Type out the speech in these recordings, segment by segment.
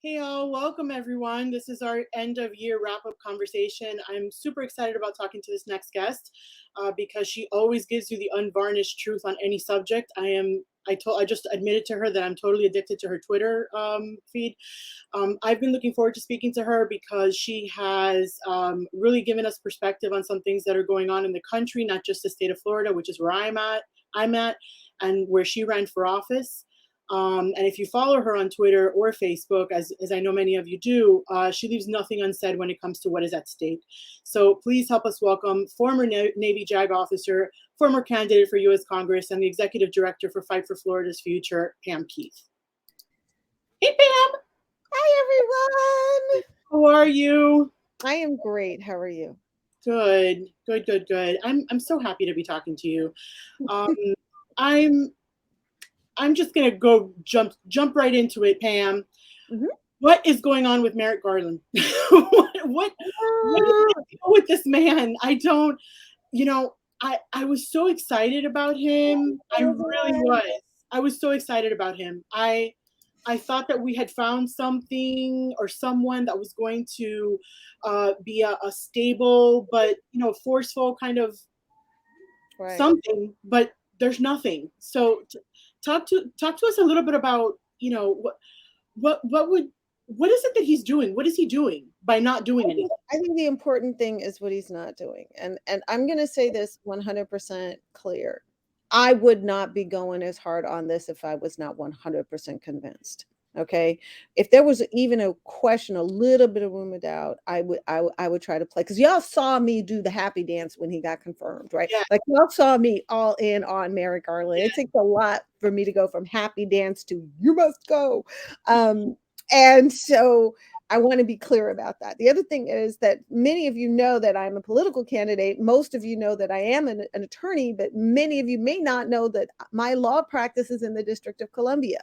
Hey, all, welcome everyone. This is our end of year wrap up conversation. I'm super excited about talking to this next guest because she always gives you the unvarnished truth on any subject. I just admitted to her that I'm totally addicted to her Twitter feed. I've been looking forward to speaking to her because she has really given us perspective on some things that are going on in the country, not just the state of Florida, which is where I'm at, and where she ran for office. And if you follow her on Twitter or Facebook, as I know many of you do, she leaves nothing unsaid when it comes to what is at stake. So please help us welcome former Navy JAG officer, former candidate for U.S. Congress, and the executive director for Fight for Florida's Future, Pam Keith. Hey, Pam. Hi, everyone. How are you? I am great. How are you? Good, good, good, good. I'm so happy to be talking to you. Um, I'm I'm just gonna go jump right into it, Pam. Mhm. What is going on with Merrick Garland? What is the deal with this man? I don't, I was so excited about him. I really was. I was so excited about him. I thought that we had found something or someone that was going to be a stable but forceful kind of Right. something, but there's nothing. So talk to us a little bit about what would what is it that he's doing? What is he doing by not doing anything? I think the important thing is what he's not doing. And I'm going to say this 100% clear. I would not be going as hard on this if I was not 100% convinced. Okay. If there was even a question, a little bit of room of doubt, I would try to play because y'all saw me do the happy dance when he got confirmed, right? Yeah, Like y'all saw me all in on Merrick Garland. It takes a lot for me to go from happy dance to you must go. And so I want to be clear about that. The other thing is that many of you know that I'm a political candidate. Most of you know that I am an attorney, but many of you may not know that my law practice is in the District of Columbia.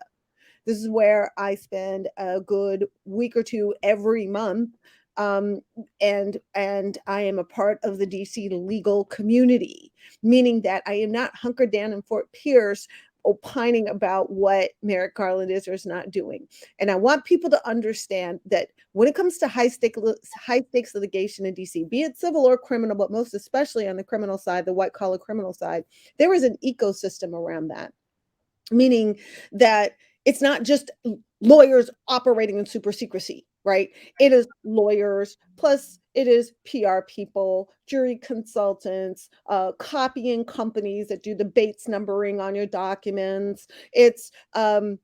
This is where I spend a good week or two every month. Um, and I am a part of the DC legal community, meaning that I am not hunkered down in Fort Pierce opining about what Merrick Garland is or is not doing. And I want people to understand that when it comes to high stakes litigation in DC, be it civil or criminal, but most especially on the criminal side, the white collar criminal side, there is an ecosystem around that, meaning that it's not just lawyers operating in super secrecy, right? It is lawyers, plus it is PR people, jury consultants, copying companies that do the Bates numbering on your documents. It's even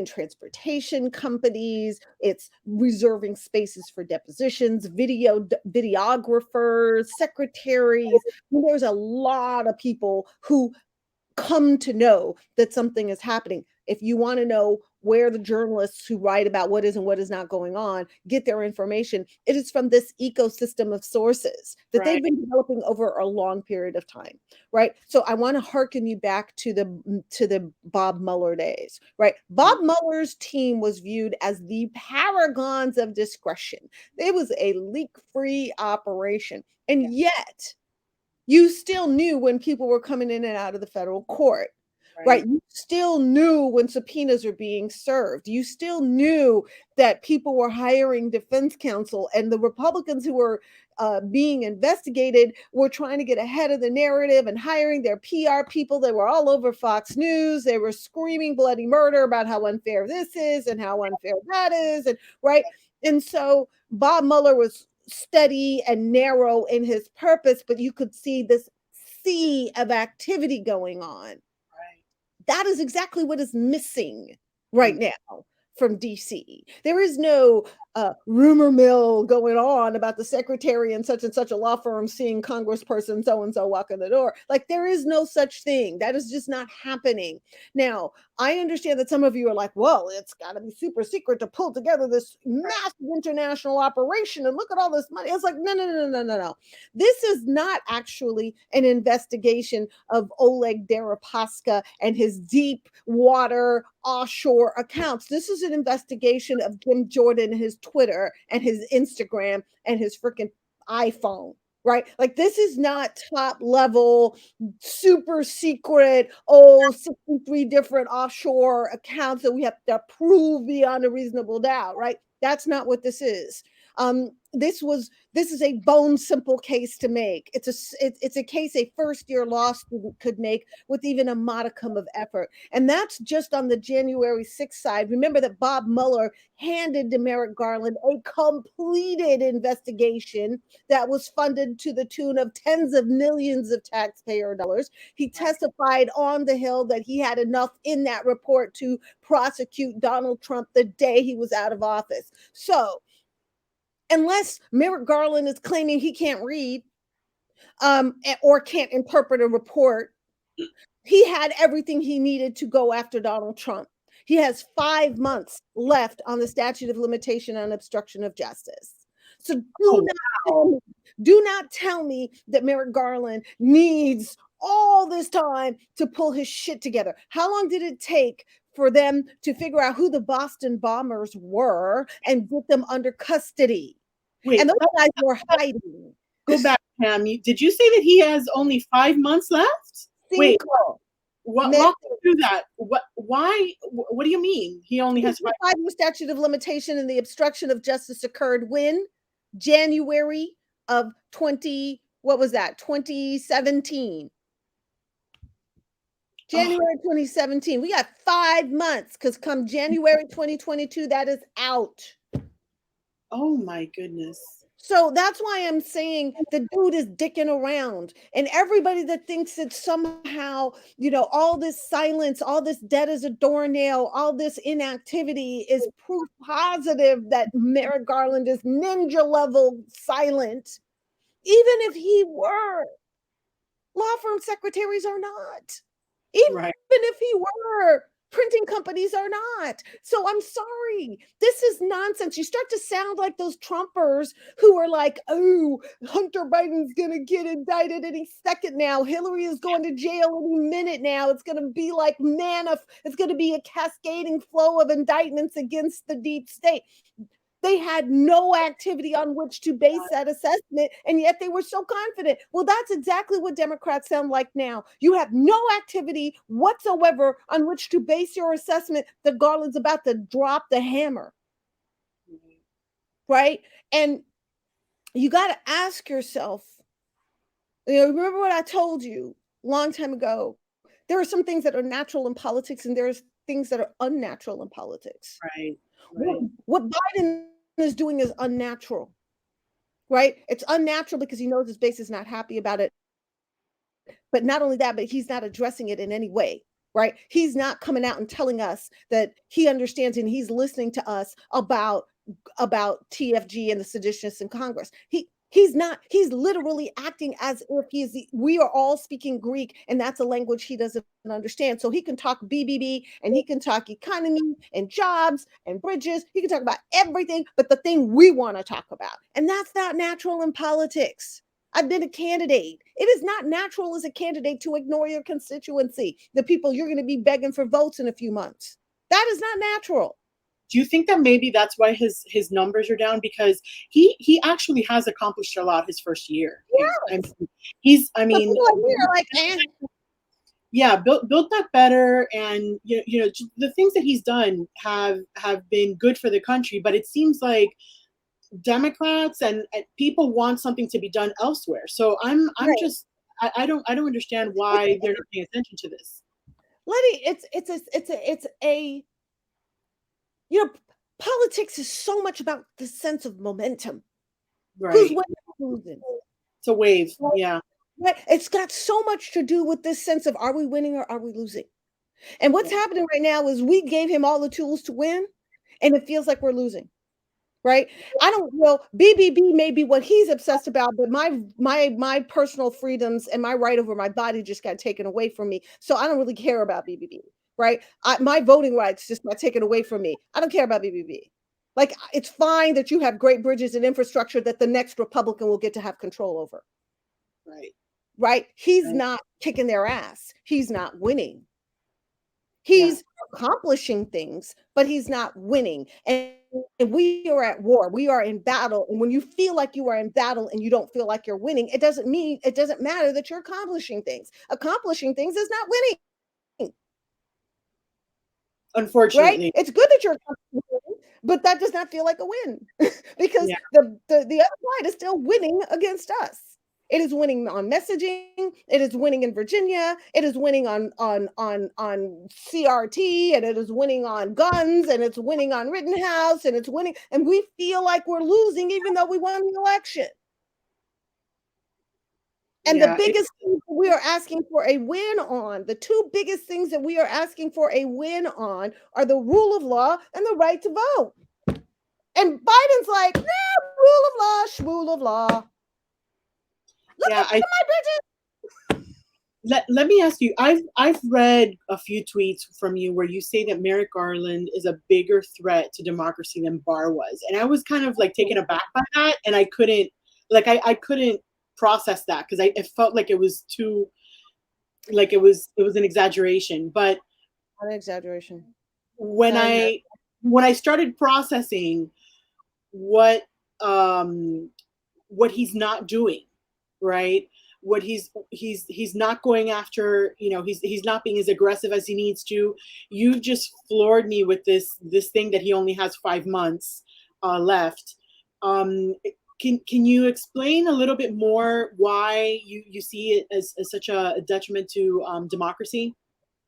transportation companies. It's reserving spaces for depositions, videographers, secretaries. There's a lot of people who come to know that something is happening. If you want to know where the journalists who write about what is and what is not going on get their information, it is from this ecosystem of sources that right. they've been developing over a long period of time, right? So I want to hearken you back to the Bob Mueller days, right? Bob Mueller's team was viewed as the paragons of discretion. It was a leak-free operation, and yet you still knew when people were coming in and out of the federal court, right? Right. You still knew when subpoenas were being served. You still knew that people were hiring defense counsel, and the Republicans who were being investigated were trying to get ahead of the narrative and hiring their PR people. They were all over Fox News. They were screaming bloody murder about how unfair this is and how unfair that is, and right. And so Bob Mueller was steady and narrow in his purpose, but you could see this sea of activity going on. Right. That is exactly what is missing Mm. right now from DC. There is no rumor mill going on about the secretary and such a law firm seeing congressperson so and so walk in the door. Like there is no such thing. That is just not happening. Now, I understand that some of you are like, well, it's got to be super secret to pull together this massive international operation and look at all this money. It's like, no, no, no, no, no, no. This is not actually an investigation of Oleg Deripaska and his deep water offshore accounts. This is an investigation of Jim Jordan and his Twitter and his Instagram and his freaking iPhone. right? Like this is not top level, super secret, 63 different offshore accounts that we have to prove beyond a reasonable doubt, right? That's not what this is. This is a bone simple case to make. It's a case a first year law student could make with even a modicum of effort. And that's just on the January 6th side. Remember that Bob Mueller handed to Merrick Garland a completed investigation that was funded to the tune of tens of millions of taxpayer dollars. He testified on the Hill that he had enough in that report to prosecute Donald Trump the day he was out of office. So, unless Merrick Garland is claiming he can't read or can't interpret a report, he had everything he needed to go after Donald Trump. He has 5 months left on the statute of limitation on obstruction of justice. So do not tell me that Merrick Garland needs all this time to pull his shit together. How long did it take for them to figure out who the Boston bombers were and get them under custody? Wait, and those guys were hiding. Go back, Pam. Did you say that he has only 5 months left? Wait, walk me through that. Why? What do you mean? He only has 5-year statute of limitation, and the obstruction of justice occurred when? January of 2017. January 2017. We got 5 months because come January 2022, that is out. Oh my goodness. So that's why I'm saying the dude is dicking around. And everybody that thinks that somehow, all this silence, all this dead as a doornail, all this inactivity is proof positive that Merrick Garland is ninja level silent. Even if he were, law firm secretaries are not. Even if he were, printing companies are not. So I'm sorry. This is nonsense. You start to sound like those Trumpers who are like, oh, Hunter Biden's going to get indicted any second now. Hillary is going to jail any minute now. It's going to be like it's going to be a cascading flow of indictments against the deep state. They had no activity on which to base that assessment, and yet they were so confident. Well, that's exactly what Democrats sound like now. You have no activity whatsoever on which to base your assessment that Garland's about to drop the hammer, right? And you got to ask yourself, remember what I told you a long time ago? There are some things that are natural in politics, and there's things that are unnatural in politics. Right. What Biden is doing is unnatural, right? It's unnatural because he knows his base is not happy about it. But not only that, but he's not addressing it in any way, right? He's not coming out and telling us that he understands and he's listening to us about TFG and the seditionists in Congress. He's not. He's literally acting as if we are all speaking Greek, and that's a language he doesn't understand. So he can talk BBB, and he can talk economy and jobs and bridges. He can talk about everything but the thing we want to talk about. And that's not natural in politics. I've been a candidate. It is not natural as a candidate to ignore your constituency, the people you're going to be begging for votes in a few months. That is not natural. Do you think that maybe that's why his numbers are down? Because he actually has accomplished a lot his first year. Yes. Built back better, and the things that he's done have been good for the country. But it seems like Democrats and people want something to be done elsewhere. So I'm just I don't understand why they're not paying attention to this. Letty, politics is so much about the sense of momentum. Right. Who's winning, who's losing? It's a wave. Yeah. Right. It's got so much to do with this sense of, are we winning or are we losing? And what's happening right now is we gave him all the tools to win, and it feels like we're losing. Right. I don't know. BBB may be what he's obsessed about, but my personal freedoms and my right over my body just got taken away from me. So I don't really care about BBB. Right. My voting rights just got taken away from me. I don't care about BBB. Like, it's fine that you have great bridges and infrastructure that the next Republican will get to have control over. Right. Right. He's not kicking their ass. He's not winning. He's accomplishing things, but he's not winning. And And we are at war. We are in battle. And when you feel like you are in battle and you don't feel like you're winning, it doesn't matter that you're accomplishing things. Accomplishing things is not winning. Unfortunately. Right? It's good that you're accomplishing, but that does not feel like a win because Yeah. the other side is still winning against us. It is winning on messaging. It is winning in Virginia. It is winning on CRT, and it is winning on guns, and it's winning on Rittenhouse, and it's winning. And we feel like we're losing, even though we won the election. And the biggest thing we are asking for a win on, the two biggest things that we are asking for a win on, are the rule of law and the right to vote. And Biden's like, nah, rule of law, shmool of law. Look at my bitches. Let me ask you, I've read a few tweets from you where you say that Merrick Garland is a bigger threat to democracy than Barr was. And I was kind of like taken aback by that. And I couldn't process that because it felt like it was too, like it was an exaggeration. But Not an exaggeration. When I started processing what he's not doing, right? What he's not going after, he's not being as aggressive as he needs to. You just floored me with this thing that he only has 5 months left. Can you explain a little bit more why you see it as such a detriment to democracy?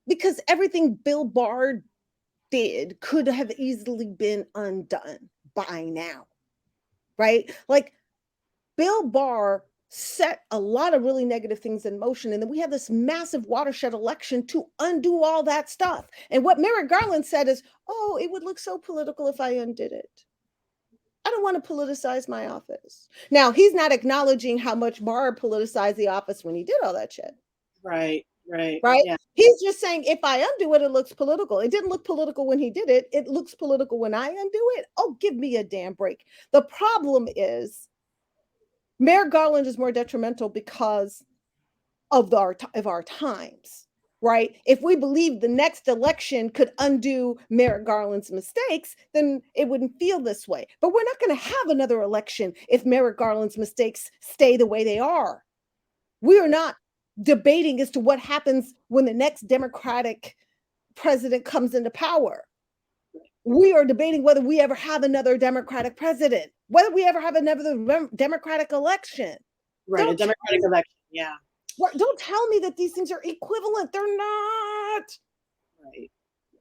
Because everything Bill Barr did could have easily been undone by now, right? Like Bill Barr set a lot of really negative things in motion, and then we have this massive watershed election to undo all that stuff. And what Merrick Garland said is, oh, it would look so political if I undid it. I don't want to politicize my office. Now, he's not acknowledging how much Barr politicized the office when he did all that shit. Right. Yeah. He's just saying, if I undo it, it looks political. It didn't look political when he did it. It looks political when I undo it. Oh, give me a damn break. The problem is Merrick Garland is more detrimental because of our times, right? If we believe the next election could undo Merrick Garland's mistakes, then it wouldn't feel this way. But we're not going to have another election if Merrick Garland's mistakes stay the way they are. We are not debating as to what happens when the next Democratic president comes into power. We are debating whether we ever have another Democratic president, whether we ever have another Democratic election. Right, a Democratic election, yeah. Don't tell me that these things are equivalent. They're not. Right.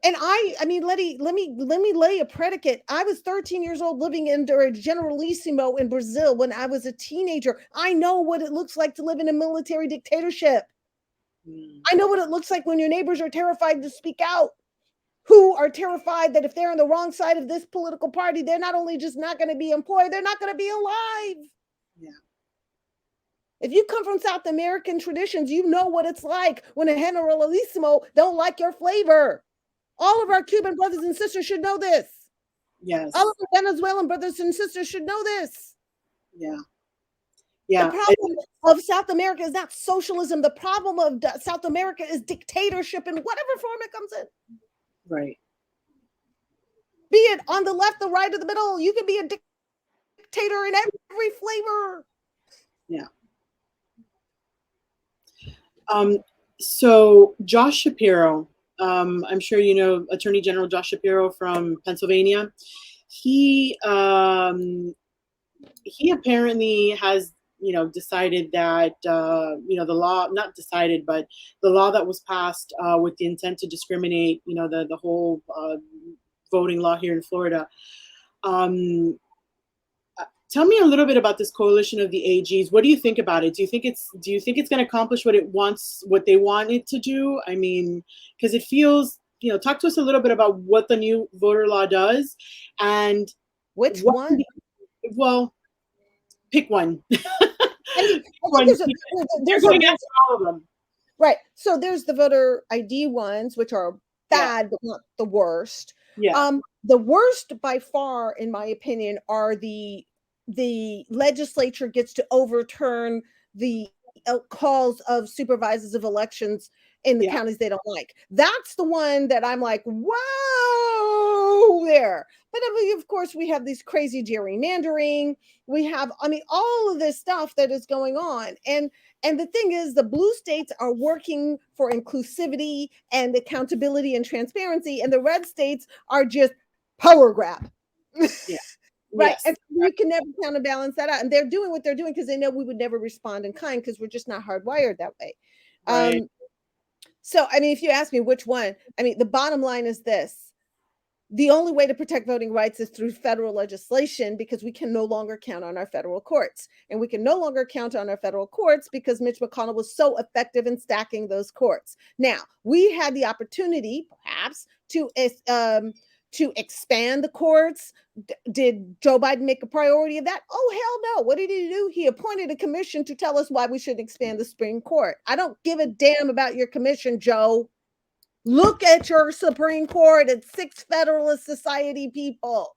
And I mean, let me lay a predicate. I was 13 years old living under a generalissimo in Brazil when I was a teenager. I know what it looks like to live in a military dictatorship. I know what it looks like when your neighbors are terrified to speak out, who are terrified that if they're on the wrong side of this political party, they're not only just not going to be employed, they're not going to be alive. Yeah. If you come from South American traditions, you know what it's like when a generalissimo don't like your flavor. All of our Cuban brothers and sisters should know this. Yes. All of our Venezuelan brothers and sisters should know this. Yeah. The problem of South America is not socialism. The problem of South America is dictatorship in whatever form it comes in. Right. Be it on the left, the right, or the middle. You can be a dictator in every flavor. Yeah. So Josh Shapiro, I'm sure you know Attorney General Josh Shapiro from Pennsylvania. He apparently has, decided that, the law, not decided, but the law that was passed with the intent to discriminate, the whole voting law here in Florida. Tell me a little bit about this coalition of the AGs. What do you think about it? Do you think it's going to accomplish what they want it to do? I mean, because it feels, talk to us a little bit about what the new voter law does and which one? Well, pick one. I mean, there's going after all of them. Right. So there's the voter ID ones, which are bad, but not the worst. Yeah. The worst by far, in my opinion, are the legislature gets to overturn the calls of supervisors of elections in the Yeah. counties they don't like. That's the one that I'm like, whoa, there. But I mean, of course, we have these crazy gerrymandering. We have, I mean, all of this stuff that is going on. And the thing is, the blue states are working for inclusivity and accountability and transparency, and the red states are just power grab. Yeah. Right. Yes. And you can never counterbalance that out. And they're doing what they're doing because they know we would never respond in kind because we're just not hardwired that way. Right. So, I mean, if you ask me which one, I mean, the bottom line is this. The only way to protect voting rights is through federal legislation because we can no longer count on our federal courts. And we can no longer count on our federal courts because Mitch McConnell was so effective in stacking those courts. Now, we had the opportunity, perhaps, to expand the courts. Did Joe Biden make a priority of that? Oh, hell no. What did he do? He appointed a commission to tell us why we should expand the Supreme Court. I don't give a damn about your commission, Joe. Look at your Supreme Court. It's 6 Federalist Society people.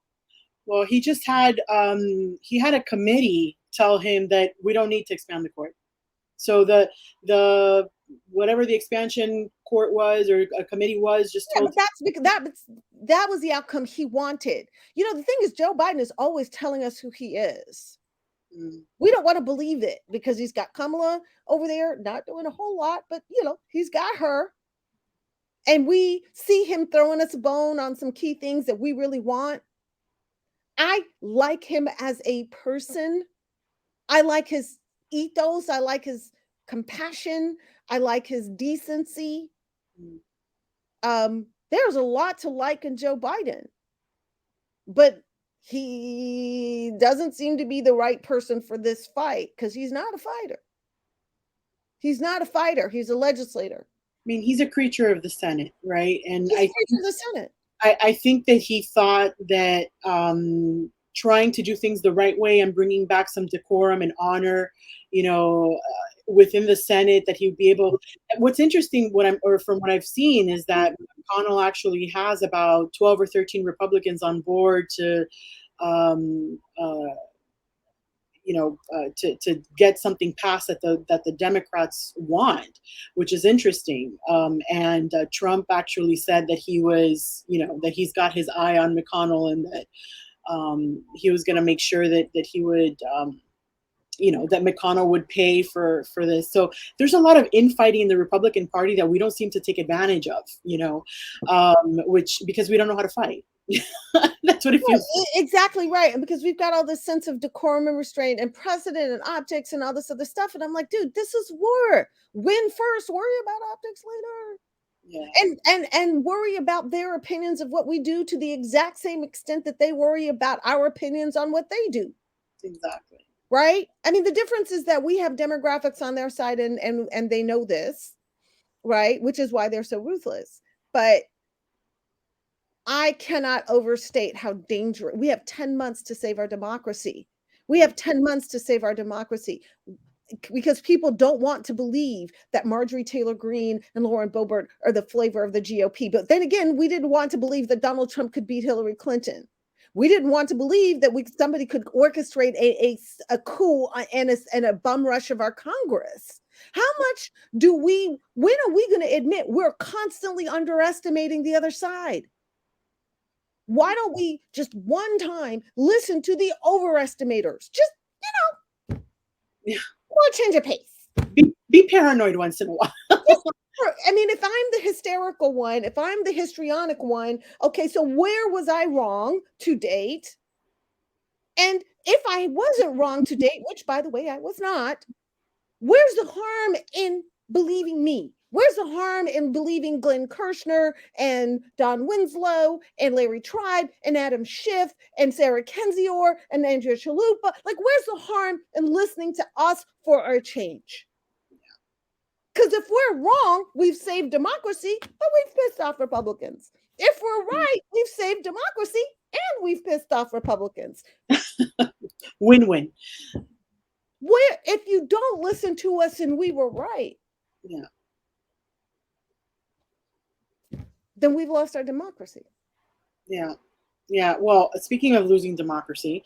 Well, he just had a committee tell him that we don't need to expand the court. So the whatever the expansion court was or a committee was just told. But that's because that was the outcome he wanted. You know, the thing is, Joe Biden is always telling us who he is. We don't want to believe it because he's got Kamala over there, not doing a whole lot, but you know, he's got her. And we see him throwing us a bone on some key things that we really want. I like him as a person. I like his ethos. I like his compassion. I like his decency. There's a lot to like in Joe Biden, but he doesn't seem to be the right person for this fight because he's not a fighter. He's not a fighter. He's a legislator. I mean, he's a creature of the Senate, right? And he's a creature of the Senate. I think that he thought that trying to do things the right way and bringing back some decorum and honor, you know, within the Senate, that he would be able. What's interesting, from what I've seen, is that McConnell actually has about 12 or 13 Republicans on board to, to get something passed that the Democrats want, which is interesting. And Trump actually said that he was, that he's got his eye on McConnell and that he was going to make sure that he would, that McConnell would pay for this. So there's a lot of infighting in the Republican Party that we don't seem to take advantage of, which because we don't know how to fight. That's what it feels like. Exactly right. And because we've got all this sense of decorum and restraint and precedent and optics and all this other stuff. And I'm like, dude, this is war. Win first, worry about optics later. Yeah. And worry about their opinions of what we do to the exact same extent that they worry about our opinions on what they do. Exactly. Right? I mean, the difference is that we have demographics on their side and they know this, right? Which is why they're so ruthless. But I cannot overstate how dangerous. We have 10 months to save our democracy. We have 10 months to save our democracy because people don't want to believe that Marjorie Taylor Greene and Lauren Boebert are the flavor of the GOP. But then again, we didn't want to believe that Donald Trump could beat Hillary Clinton. We didn't want to believe that somebody could orchestrate a coup and a bum rush of our Congress. How much when are we going to admit we're constantly underestimating the other side? Why don't we just one time listen to the overestimators? Just, we'll change of pace. Be paranoid once in a while. I mean, if I'm the hysterical one, if I'm the histrionic one, okay, so where was I wrong to date? And if I wasn't wrong to date, which by the way, I was not, where's the harm in believing me? Where's the harm in believing Glenn Kirshner and Don Winslow and Larry Tribe and Adam Schiff and Sarah Kendzior and Andrea Chalupa? Like, where's the harm in listening to us for our change? Because if we're wrong, we've saved democracy, but we've pissed off Republicans. If we're right, we've saved democracy and we've pissed off Republicans. Win-win. Where if you don't listen to us and we were right, then we've lost our democracy. Yeah. Well, speaking of losing democracy,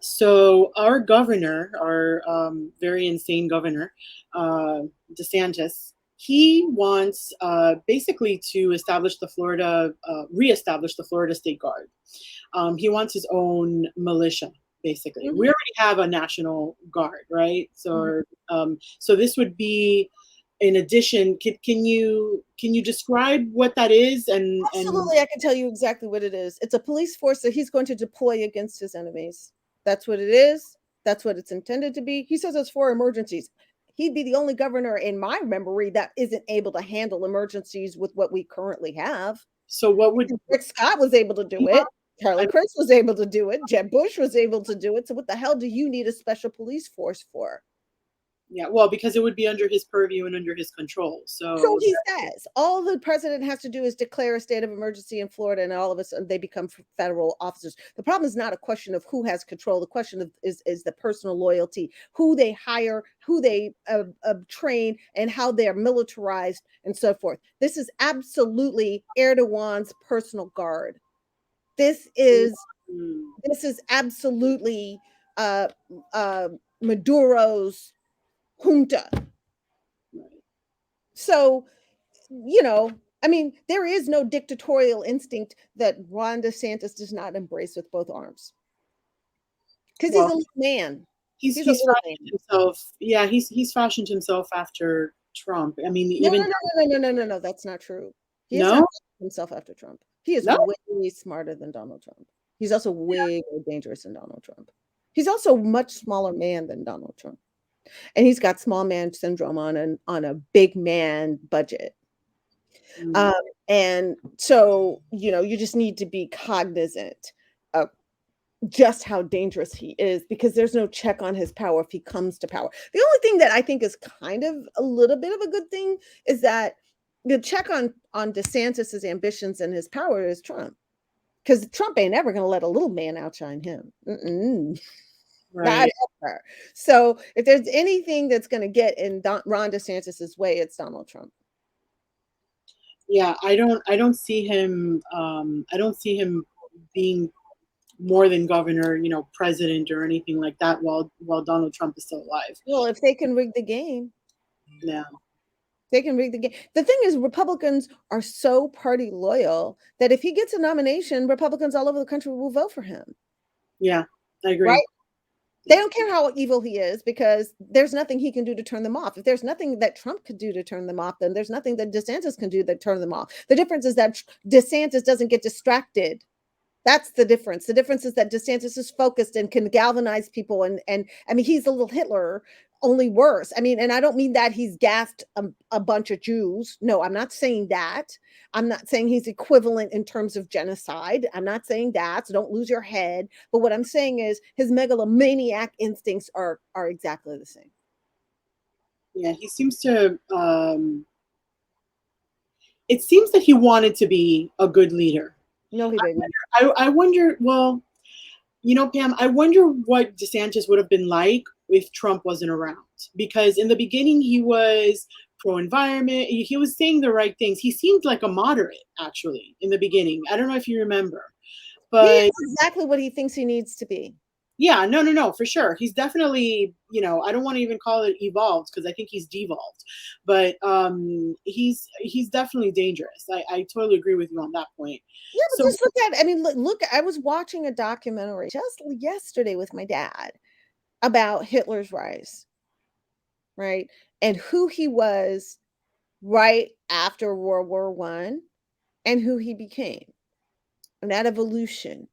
so our governor, our very insane governor, DeSantis, he wants basically to establish the reestablish the Florida State Guard. He wants his own militia, basically. Mhm. We already have a National Guard, right? Mhm. So this would be in addition. Can you describe what that is? And Absolutely, I can tell you exactly what it is. It's a police force that he's going to deploy against his enemies. That's what it is. That's what it's intended to be. He says it's for emergencies. He'd be the only governor in my memory that isn't able to handle emergencies with what we currently have. so what would Rick Scott was able to do it. Charlie I, Crist was able to do it. Jeb Bush was able to do it. So what the hell do you need a special police force for? yeah, well, because it would be under his purview and under his control. So So he says all the president has to do is declare a state of emergency in Florida, and all of a sudden they become federal officers. The problem is not a question of who has control. The question is the personal loyalty, who they hire, who they train, and how they are militarized, and so forth. This is absolutely Erdogan's personal guard. This is mm, absolutely uh, Maduro's junta. right. So, you know, I mean, there is no dictatorial instinct that Ron DeSantis does not embrace with both arms because he's a Well, little man. he's He's a he's little man. fashioned himself. Yeah, he's fashioned himself after Trump. I mean, No, no, even no, no, no, no, no, no. That's not true. He is not no, himself after Trump. He is no. way smarter than Donald Trump. He's also way more dangerous than Donald Trump. He's also a much smaller man than Donald Trump, and he's got small man syndrome on a big man budget. Mm, Um, and so, you just need to be cognizant of just how dangerous he is because there's no check on his power if he comes to power. The only thing that I think is kind of a little bit of a good thing is that the check on DeSantis's ambitions and his power is Trump. Because Trump ain't ever going to let a little man outshine him. Not right. ever. So if there's anything that's going to get in Ron DeSantis's way, it's Donald Trump. Yeah, I don't see him. I don't see him being more than governor, president or anything like that while Donald Trump is still alive. Well, if they can rig the game, Yeah, they can rig the game. The thing is, Republicans are so party loyal that if he gets a nomination, Republicans all over the country will vote for him. yeah, I agree. Right? They don't care how evil he is because there's nothing he can do to turn them off. If there's nothing that Trump could do to turn them off, then there's nothing that DeSantis can do that turn them off. The difference is that DeSantis doesn't get distracted. That's the difference. The difference is that DeSantis is focused and can galvanize people. And I mean, he's a little Hitler, only worse. I mean, and I don't mean that he's gassed a bunch of Jews. No, I'm not saying that. I'm not saying he's equivalent in terms of genocide. I'm not saying that. So don't lose your head. But what I'm saying is his megalomaniac instincts are exactly the same. Yeah, he seems to. It seems that he wanted to be a good leader. No, he didn't. I wonder. Well, Pam, I wonder what DeSantis would have been like if Trump wasn't around. Because in the beginning, he was pro-environment. He was saying the right things. He seemed like a moderate, actually, in the beginning. I don't know if you remember, He but is exactly what he thinks he needs to be. yeah, no, for sure. He's definitely, I don't want to even call it evolved because I think he's devolved, but he's definitely dangerous. I totally agree with you on that point. Yeah, but So just look at, I mean, look, I was watching a documentary just yesterday with my dad about Hitler's rise, right? And who he was right after World War One and who he became and that evolution.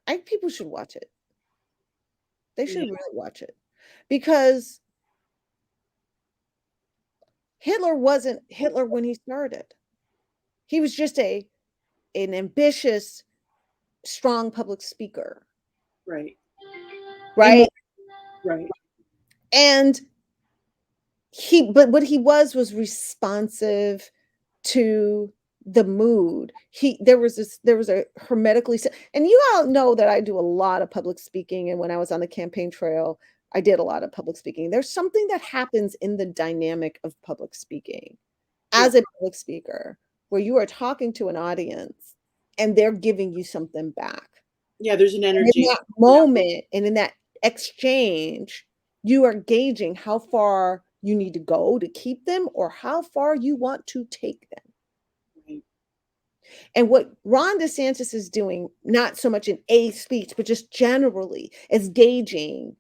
I think people should watch it. They yeah, should really watch it because Hitler wasn't Hitler when he started. He was just an ambitious, strong public speaker, right, right? right, And but what he was responsive to the mood. There was a hermetically, and you all know that I do a lot of public speaking, and when I was on the campaign trail, I did a lot of public speaking. There's something that happens in the dynamic of public speaking yeah, as a public speaker where you are talking to an audience and they're giving you something back. yeah. There's an And in energy. that moment and in that exchange, you are gauging how far you need to go to keep them or how far you want to take them. Right. And what Ron DeSantis is doing, not so much in a speech, but just generally, is gauging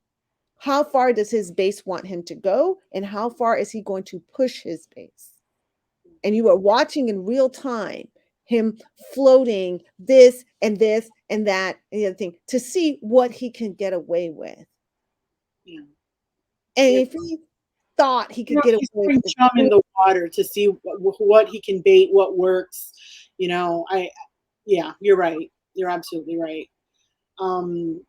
how far does his base want him to go and how far is he going to push his base. And you are watching in real time him floating this and this and that and the other thing to see what he can get away with. Yeah. And Yeah. if he thought he could get He's away throwing with chum in the water to see what he can bait, what works. Yeah, you're right. You're absolutely right. Um,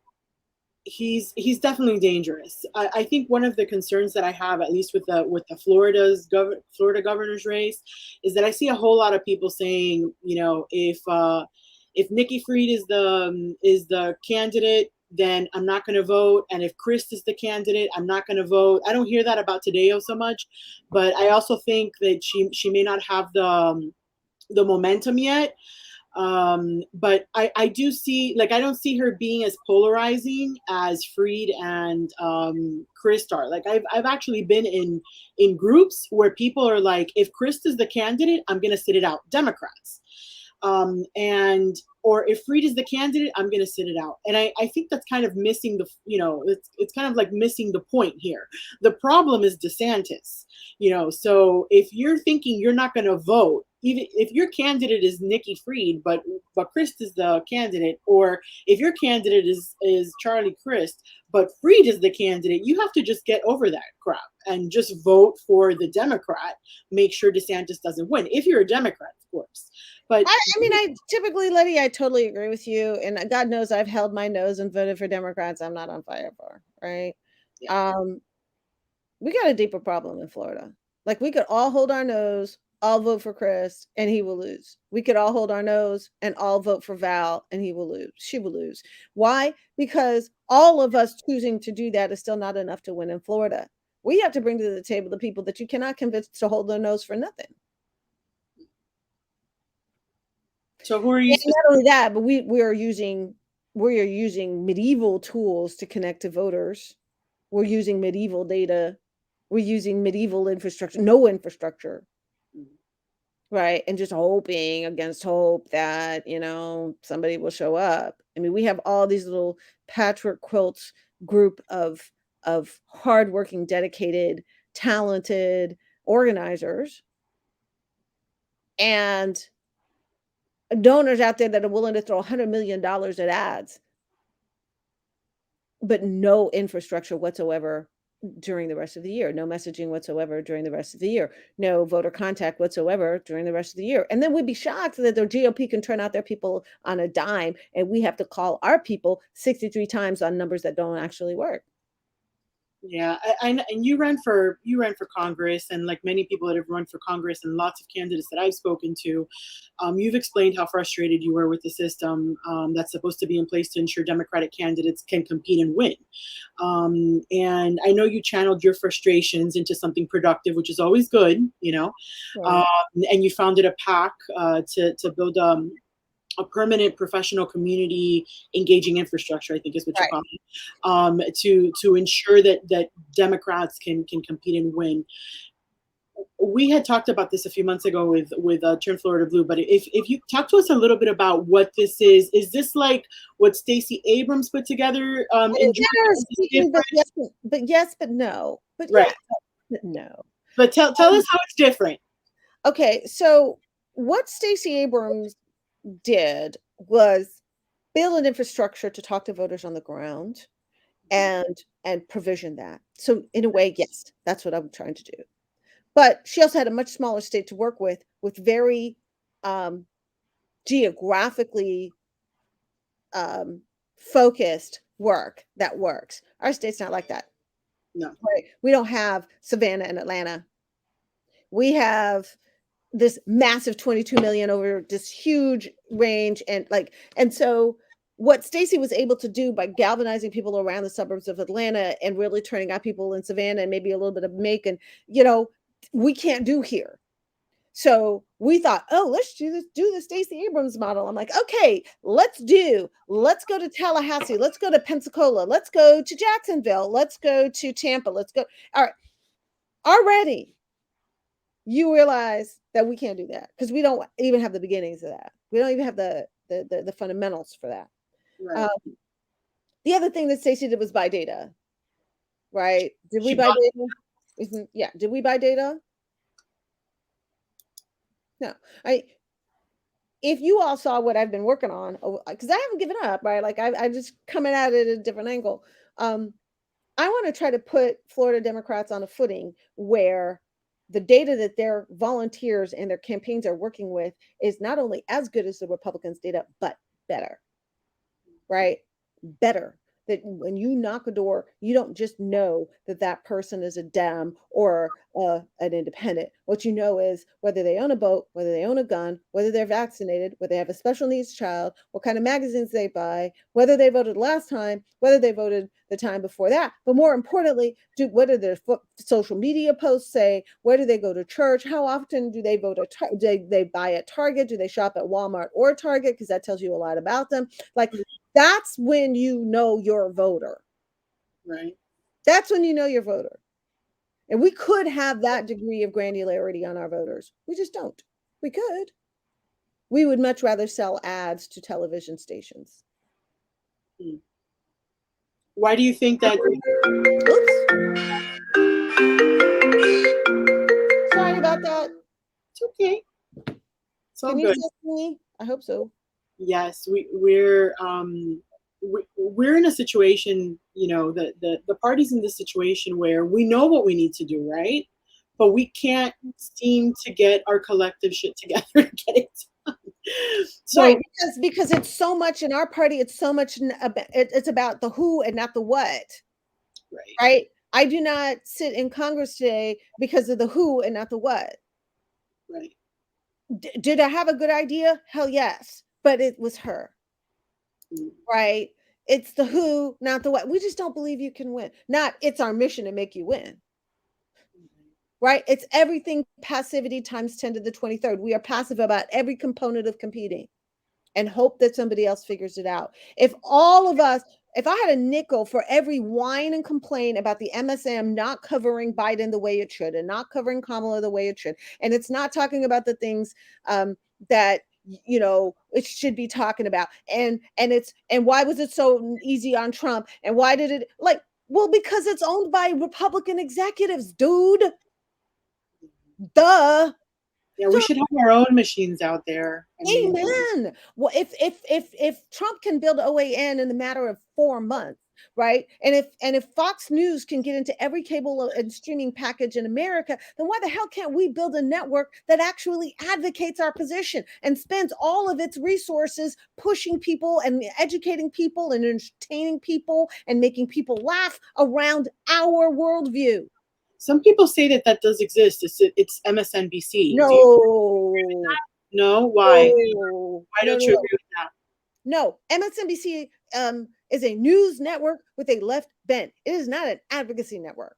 he's definitely dangerous. I think one of the concerns that I have, at least with the Florida governor's race, is that I see a whole lot of people saying, if Nikki Fried is the candidate, then I'm not going to vote, and if Chris is the candidate, I'm not going to vote. I don't hear that about Tadeo so much, but I also think that she may not have the momentum yet. But I do see, like, I don't see her being as polarizing as Freed and Chris are. Like, I've actually been in groups where people are like, if Chris is the candidate, I'm gonna sit it out, Democrats. Or if Freed is the candidate, I'm going to sit it out. And I think that's kind of missing it's kind of like missing the point here. The problem is DeSantis, so if you're thinking you're not going to vote, even if your candidate is Nikki Fried, but Christ is the candidate, or if your candidate is Charlie Crist, but Fried is the candidate, you have to just get over that crap and just vote for the Democrat. Make sure DeSantis doesn't win. If you're a Democrat, of course. But I mean, I typically, Letty, I totally agree with you. And God knows I've held my nose and voted for Democrats I'm not on fire for, right? Yeah. We got a deeper problem in Florida. Like, we could all hold our nose, all vote for Chris, and he will lose. We could all hold our nose and all vote for Val, and he will lose. She will lose. Why? Because all of us choosing to do that is still not enough to win in Florida. We have to bring to the table the people that you cannot convince to hold their nose for nothing. So who are you? And not only that, but we are using medieval tools to connect to voters. We're using medieval data. We're using medieval infrastructure, no infrastructure, right? And just hoping against hope that, somebody will show up. I mean, we have all these little patchwork quilts group of hardworking, dedicated, talented organizers and donors out there that are willing to throw $100 million at ads, but no infrastructure whatsoever during the rest of the year, no messaging whatsoever during the rest of the year, no voter contact whatsoever during the rest of the year. And then we'd be shocked that the GOP can turn out their people on a dime and we have to call our people 63 times on numbers that don't actually work. Yeah, and you ran for Congress, and like many people that have run for Congress, and lots of candidates that I've spoken to, you've explained how frustrated you were with the system that's supposed to be in place to ensure Democratic candidates can compete and win. And I know you channeled your frustrations into something productive, which is always good, Right. And you founded a PAC to build a permanent professional community engaging infrastructure, I think is what you call it, to ensure that Democrats can compete and win. We had talked about this a few months ago with Turn Florida Blue, but if you talk to us a little bit about what this is this like what Stacey Abrams put together? Yes, but no. But right. yes, but no. But tell us how it's different. Okay, so what Stacey Abrams did was build an infrastructure to talk to voters on the ground and provision that. So in a way, yes, that's what I'm trying to do. But she also had a much smaller state to work with very geographically focused work that works. Our state's not like that. No. Right? We don't have Savannah and Atlanta. We have this massive 22 million over this huge range and so what Stacey was able to do by galvanizing people around the suburbs of Atlanta and really turning out people in Savannah and maybe a little bit of Macon, we can't do here. So we thought, oh, let's do the Stacey Abrams model. I'm like, okay, let's go to Tallahassee, let's go to Pensacola, let's go to Jacksonville, let's go to Tampa, let's go. All right. already you realize that we can't do that because we don't even have the beginnings of that. We don't even have the fundamentals for that. Right. The other thing that Stacey did was buy data, right? Did we She buy bought. data? Yeah. Did we buy data? No. If you all saw what I've been working on, because I haven't given up, right? Like I just coming at it at a different angle. I want to try to put Florida Democrats on a footing where the data that their volunteers and their campaigns are working with is not only as good as the Republicans' data, but better, right? Better. That when you knock a door, you don't just know that that person is a Dem or an independent. What you know is whether they own a boat, whether they own a gun, whether they're vaccinated, whether they have a special needs child, what kind of magazines they buy, whether they voted last time, whether they voted the time before that. But more importantly, what do their social media posts say? Where do they go to church? How often do they vote? Do they buy at Target? Do they shop at Walmart or Target? Because that tells you a lot about them. Like, that's when you know you're a voter. Right. That's when you know you're a voter. And we could have that degree of granularity on our voters. We just don't. We could. We would much rather sell ads to television stations. Why do you think that? Oops. Sorry about that. It's okay. It's all Can you good. see me? I hope so. Yes, we're in a situation, the party's in this situation where we know what we need to do, right? But we can't seem to get our collective shit together to get it done. So right, because it's so much in our party, it's so much it's about the who and not the what. Right? I do not sit in Congress today because of the who and not the what. Right. Did I have a good idea? Hell yes. But it was her. Right? It's the who, not the what. We just don't believe you can win. Not it's our mission to make you win. Right? It's everything passivity times 10 to the 23rd. We are passive about every component of competing and hope that somebody else figures it out. If all of us, if I had a nickel for every whine and complain about the MSM not covering Biden the way it should and not covering Kamala the way it should, and it's not talking about the things that it should be talking about, and why was it so easy on Trump, and why did it because it's owned by Republican executives, dude. Duh. Yeah, we should have our own machines out there. Amen. Well, if Trump can build OAN in the matter of 4 months, right? And if Fox News can get into every cable and streaming package in America, then why the hell can't we build a network that actually advocates our position and spends all of its resources pushing people and educating people and entertaining people and making people laugh around our worldview? Some people say that does exist. It's MSNBC. No. No, why? No. Why don't you agree with that? No, MSNBC is a news network with a left bent. It is not an advocacy network.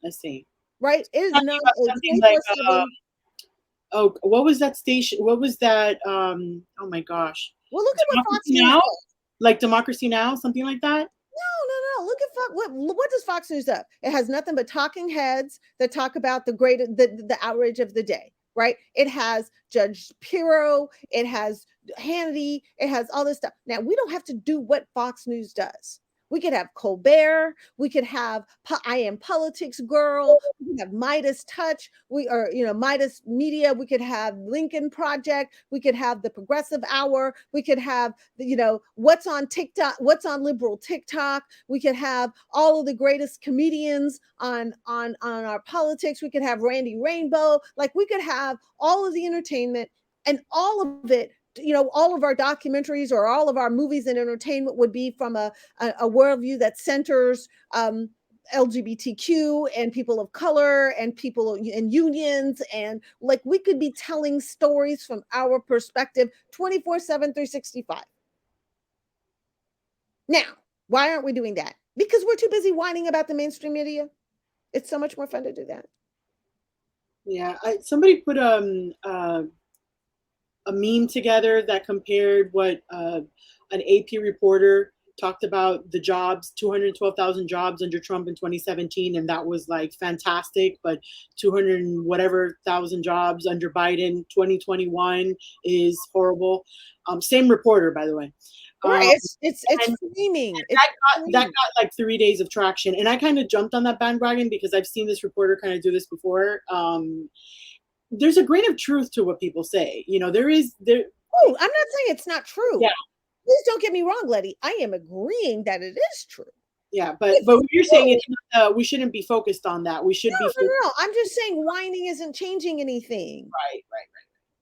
Let's see. Right? It is not a something like 24/7. what was that station? What was that? Oh my gosh. Well, look at what Fox News Now? does. Like Democracy Now, something like that? No. Look at Fox. What does Fox News do? It has nothing but talking heads that talk about the outrage of the day. Right? It has Judge Pirro. It has Hannity. It has all this stuff. Now, we don't have to do what Fox News does. We could have Colbert. We could have I Am Politics Girl. We could have Midas Touch. Midas Media. We could have Lincoln Project. We could have the Progressive Hour. We could have what's on TikTok, what's on liberal TikTok. We could have all of the greatest comedians on our politics. We could have Randy Rainbow. Like, we could have all of the entertainment, and all of it, all of our documentaries or all of our movies and entertainment would be from a worldview that centers LGBTQ and people of color and people in unions. And like, we could be telling stories from our perspective 24/7, 365. Now, why aren't we doing that? Because we're too busy whining about the mainstream media. It's so much more fun to do that. Yeah, somebody put a meme together that compared what an AP reporter talked about the jobs, 212,000 jobs under Trump in 2017, and that was like fantastic. But 200 and whatever thousand jobs under Biden 2021 is horrible. Same reporter, by the way. Right. Um, It's and framing. that got like 3 days of traction, and I kind of jumped on that bandwagon because I've seen this reporter kind of do this before. There's a grain of truth to what people say. There is there. Oh, I'm not saying it's not true. Yeah. Please don't get me wrong, Letty. I am agreeing that it is true. Yeah, but what you're saying it's not, we shouldn't be focused on that. We should be. No. I'm just saying whining isn't changing anything. Right.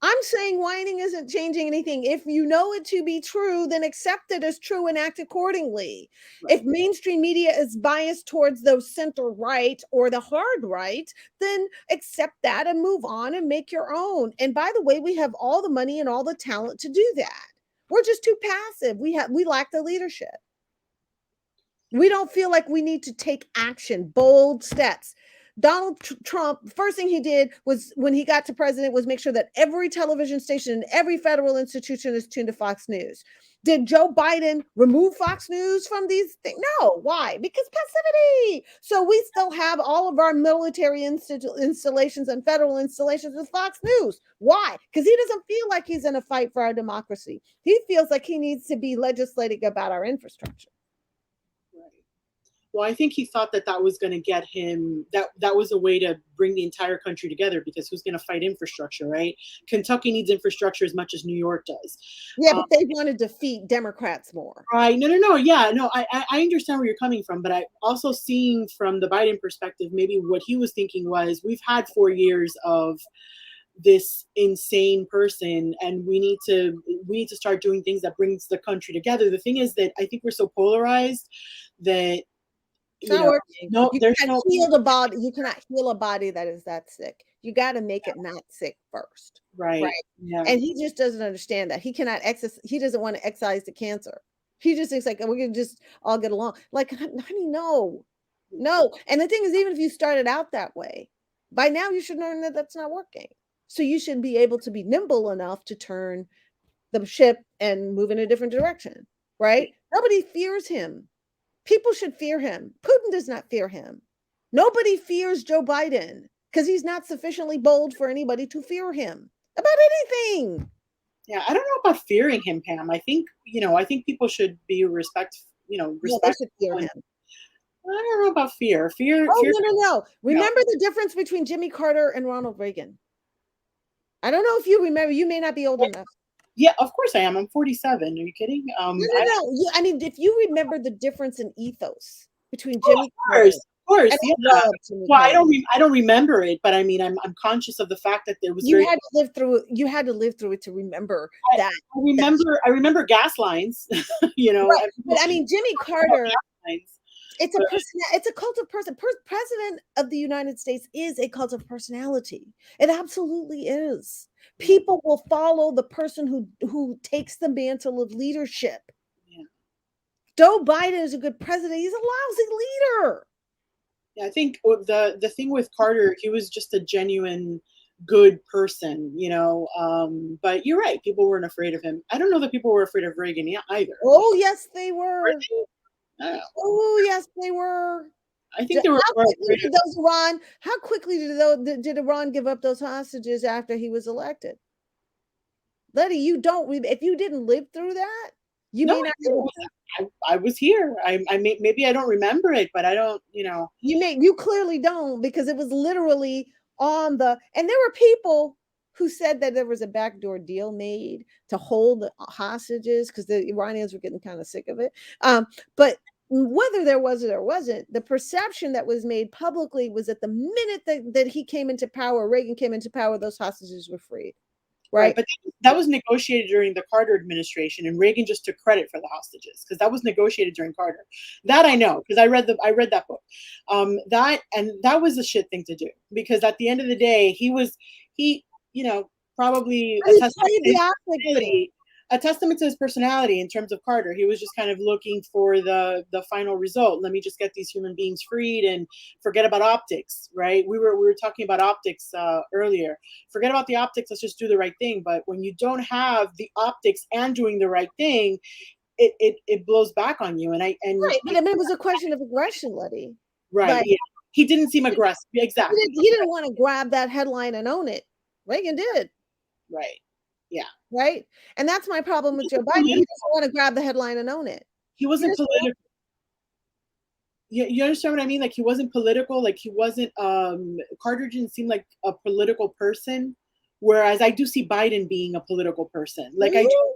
I'm saying whining isn't changing anything. If you know it to be true, then accept it as true and act accordingly. Right. If mainstream media is biased towards the center right or the hard right, then accept that and move on and make your own. And by the way, we have all the money and all the talent to do that. We're just too passive. We lack the leadership. We don't feel like we need to take action, bold steps. Donald Trump, first thing he did was when he got to president was make sure that every television station and every federal institution is tuned to Fox News. Did Joe Biden remove Fox News from these things? No. Why? Because passivity. So we still have all of our military installations and federal installations with Fox News. Why? Because he doesn't feel like he's in a fight for our democracy. He feels like he needs to be legislating about our infrastructure. Well, I think he thought that was going to get him, that was a way to bring the entire country together, because who's going to fight infrastructure, right? Kentucky needs infrastructure as much as New York does. Yeah, but they want to defeat Democrats more. Right. No. Yeah, no, I understand where you're coming from, but I also seeing from the Biden perspective, maybe what he was thinking was, we've had 4 years of this insane person, and we need to start doing things that brings the country together. The thing is that I think we're so polarized that it's not working. No, you cannot heal the body. You cannot heal a body that is that sick. You got to make it not sick first. Right. Yeah. And he just doesn't understand that. He cannot he doesn't want to excise the cancer. He just thinks like, we're going to just all get along. Like, honey, no. And the thing is, even if you started out that way, by now you should learn that that's not working. So you should be able to be nimble enough to turn the ship and move in a different direction. Right. Nobody fears him. People should fear him. Putin does not fear him. Nobody fears Joe Biden because he's not sufficiently bold for anybody to fear him about anything. Yeah, I don't know about fearing him, Pam. I think people should be respectful. They should fear him. I don't know about fear. Fear. No. Remember the difference between Jimmy Carter and Ronald Reagan. I don't know if you remember. You may not be old enough. Yeah, of course I am. I'm 47. Are you kidding? No. I mean, if you remember the difference in ethos between Jimmy Carter, of course. Yeah. Well, I don't remember it, but I mean, I'm conscious of the fact that there was. You had to live through it to remember that. I remember gas lines. Right. But I mean, Jimmy Carter. It's a cult of person. President of the United States is a cult of personality. It absolutely is. People will follow the person who takes the mantle of leadership. Yeah. Joe Biden is a good president. He's a lousy leader. Yeah, I think the thing with Carter, he was just a genuine good person, but you're right. People weren't afraid of him. I don't know that people were afraid of Reagan either. Oh, yes, they were. Oh, yes, they were. I think they were. How quickly did Iran give up those hostages after he was elected? Letty, if you didn't live through that, may not. I was here. Maybe I don't remember it, but I don't. You clearly don't, because it was literally and there were people who said that there was a backdoor deal made to hold the hostages because the Iranians were getting kind of sick of it. But whether there was or wasn't, the perception that was made publicly was that the minute that he came into power, Reagan came into power, those hostages were freed. Right. But that was negotiated during the Carter administration, and Reagan just took credit for the hostages because that was negotiated during Carter. That I know because I read that book. That was a shit thing to do, because at the end of the day, he probably a testament to his personality in terms of Carter. He was just kind of looking for the final result. Let me just get these human beings freed and forget about optics, right? We were talking about optics earlier. Forget about the optics. Let's just do the right thing. But when you don't have the optics and doing the right thing, it blows back on you. And Right, but I mean, it was a question of aggression, Letty. right, Like, yeah, he didn't seem aggressive. Exactly. he didn't want to grab that headline and own it. Reagan did, Right. Yeah. right? And that's my problem with Joe Biden. He doesn't want to grab the headline and own it. He wasn't political. You understand what I mean? Like, he wasn't political. Like, he wasn't. Carter didn't seem like a political person, whereas I do see Biden being a political person. Like, I do.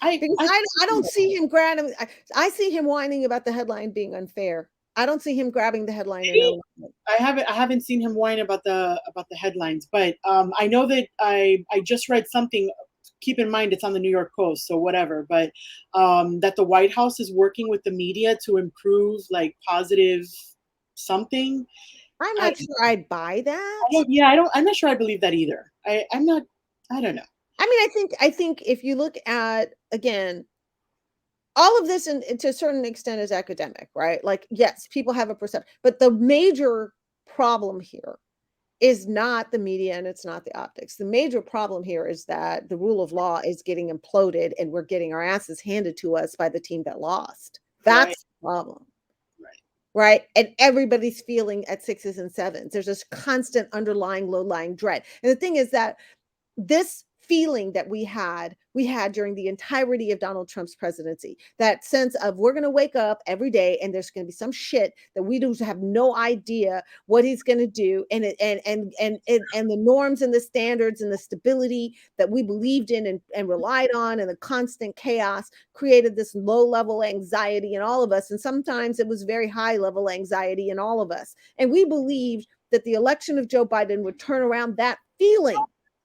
Because I don't see him grabbing. I see him whining about the headline being unfair. I don't see him grabbing the headline and owning it. I haven't seen him whine about the headlines, but I know that I just read something. Keep in mind it's on the New York Post, so whatever. But that the White House is working with the media to improve like positive something. I'm not sure I'd buy that. I'm not sure I believe that either. I'm not. I don't know. I mean, I think if you look at, again, all of this, and to a certain extent, is academic, right? Like, yes, people have a perception, but the major problem here is not the media and it's not the optics. The major problem here is that the rule of law is getting imploded and we're getting our asses handed to us by the team that lost. That's the problem. Right. And everybody's feeling at 6s and 7s. There's this constant underlying low-lying dread. And the thing is that this feeling that we had during the entirety of Donald Trump's presidency, that sense of we're going to wake up every day and there's going to be some shit that we do have no idea what he's going to do, and the norms and the standards and the stability that we believed in and relied on, and the constant chaos created this low-level anxiety in all of us, and sometimes it was very high-level anxiety in all of us, and we believed that the election of Joe Biden would turn around that feeling.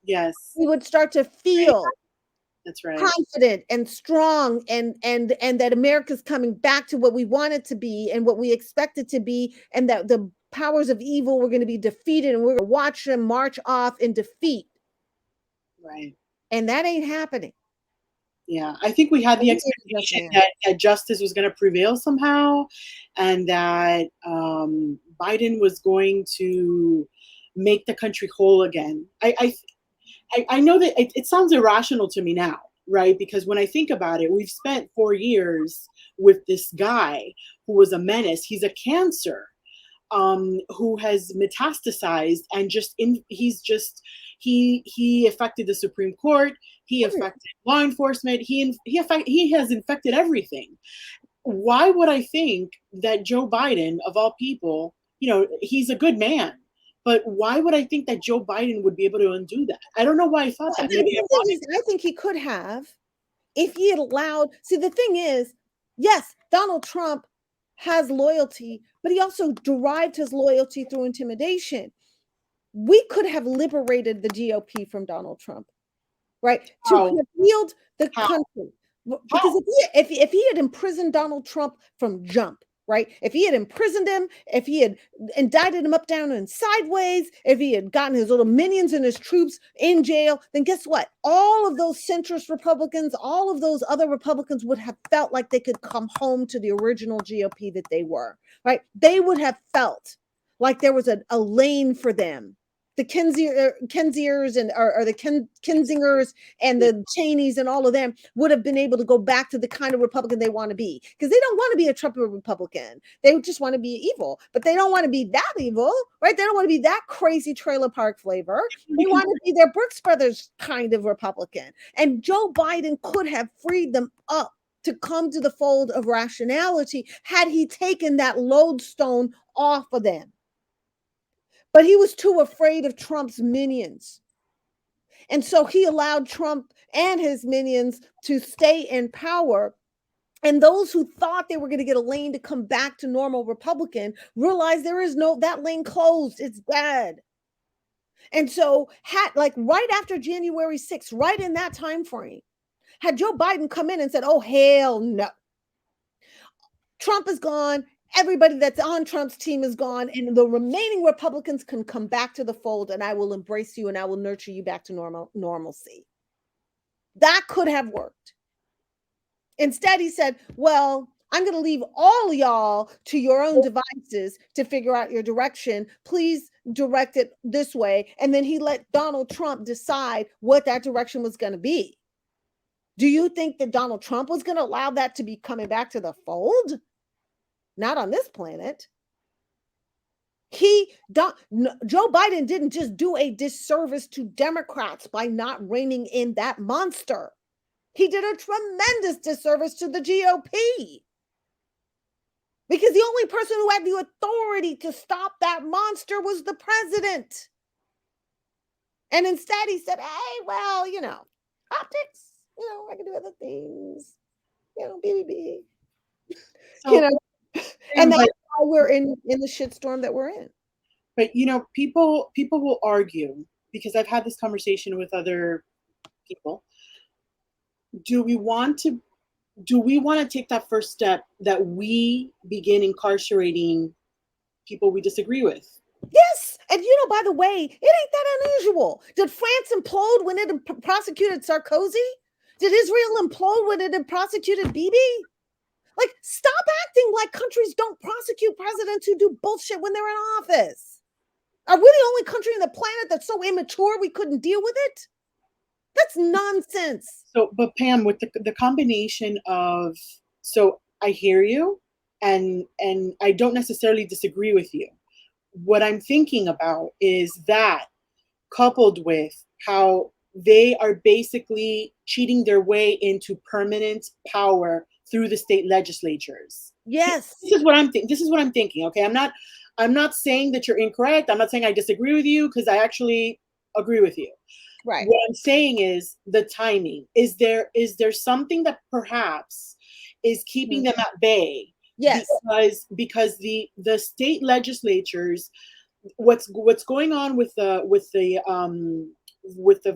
Yes. We would start to feel that's right, confident and strong, and that America's coming back to what we want it to be and what we expect it to be, and that the powers of evil were going to be defeated and we're going to watch them march off in defeat. Right. And that ain't happening. Yeah, I think we had the expectation that justice was going to prevail somehow, and that Biden was going to make the country whole again. I know that it sounds irrational to me now, right? Because when I think about it, we've spent 4 years with this guy who was a menace. He's a cancer who has metastasized, and he affected the Supreme Court. He affected law enforcement. He has infected everything. Why would I think that Joe Biden, of all people, he's a good man, but why would I think that Joe Biden would be able to undo that? I don't know why I thought that. I think he could have, if he had allowed. See, the thing is, yes, Donald Trump has loyalty, but he also derived his loyalty through intimidation. We could have liberated the GOP from Donald Trump, right? To have healed the country. Because if he had imprisoned Donald Trump from jump, right? If he had imprisoned him, if he had indicted him up, down, and sideways, if he had gotten his little minions and his troops in jail, then guess what? All of those centrist Republicans, all of those other Republicans would have felt like they could come home to the original GOP that they were, right? They would have felt like there was a lane for them. The Kinziers and or the Kinzingers and the Cheneys and all of them would have been able to go back to the kind of Republican they want to be, because they don't want to be a Trump Republican. They just want to be evil, but they don't want to be that evil, right? They don't want to be that crazy trailer park flavor. They want to be their Brooks Brothers kind of Republican. And Joe Biden could have freed them up to come to the fold of rationality had he taken that lodestone off of them. But he was too afraid of Trump's minions. And so he allowed Trump and his minions to stay in power. And those who thought they were going to get a lane to come back to normal Republican realized that lane closed. It's dead. And so right after January 6th, right in that time frame, had Joe Biden come in and said, oh, hell no. Trump is gone. Everybody that's on Trump's team is gone, and the remaining Republicans can come back to the fold, and I will embrace you and I will nurture you back to normalcy. That could have worked. Instead, he said, well, I'm going to leave all y'all to your own devices to figure out your direction. Please direct it this way. And then he let Donald Trump decide what that direction was going to be. Do you think that Donald Trump was going to allow that to be coming back to the fold? Not on this planet. Joe Biden didn't just do a disservice to Democrats by not reining in that monster. He did a tremendous disservice to the GOP. Because the only person who had the authority to stop that monster was the president. And instead he said, hey, well, optics, I can do other things, BBB. So, and that's why we're in the shitstorm that we're in. But people will argue, because I've had this conversation with other people. Do we want to take that first step that we begin incarcerating people we disagree with? Yes. And by the way, it ain't that unusual. Did France implode when it prosecuted Sarkozy? Did Israel implode when it prosecuted Bibi? Like, stop acting like countries don't prosecute presidents who do bullshit when they're in office. Are we the only country on the planet that's so immature we couldn't deal with it? That's nonsense. So, but Pam, with the combination of, so I hear you, and I don't necessarily disagree with you. What I'm thinking about is that, coupled with how they are basically cheating their way into permanent power through the state legislatures. Yes. This is what I'm thinking. Okay. I'm not saying that you're incorrect. I'm not saying I disagree with you, because I actually agree with you. Right. What I'm saying is the timing. Is there something that perhaps is keeping them at bay? Yes. Because the state legislatures, what's going on with the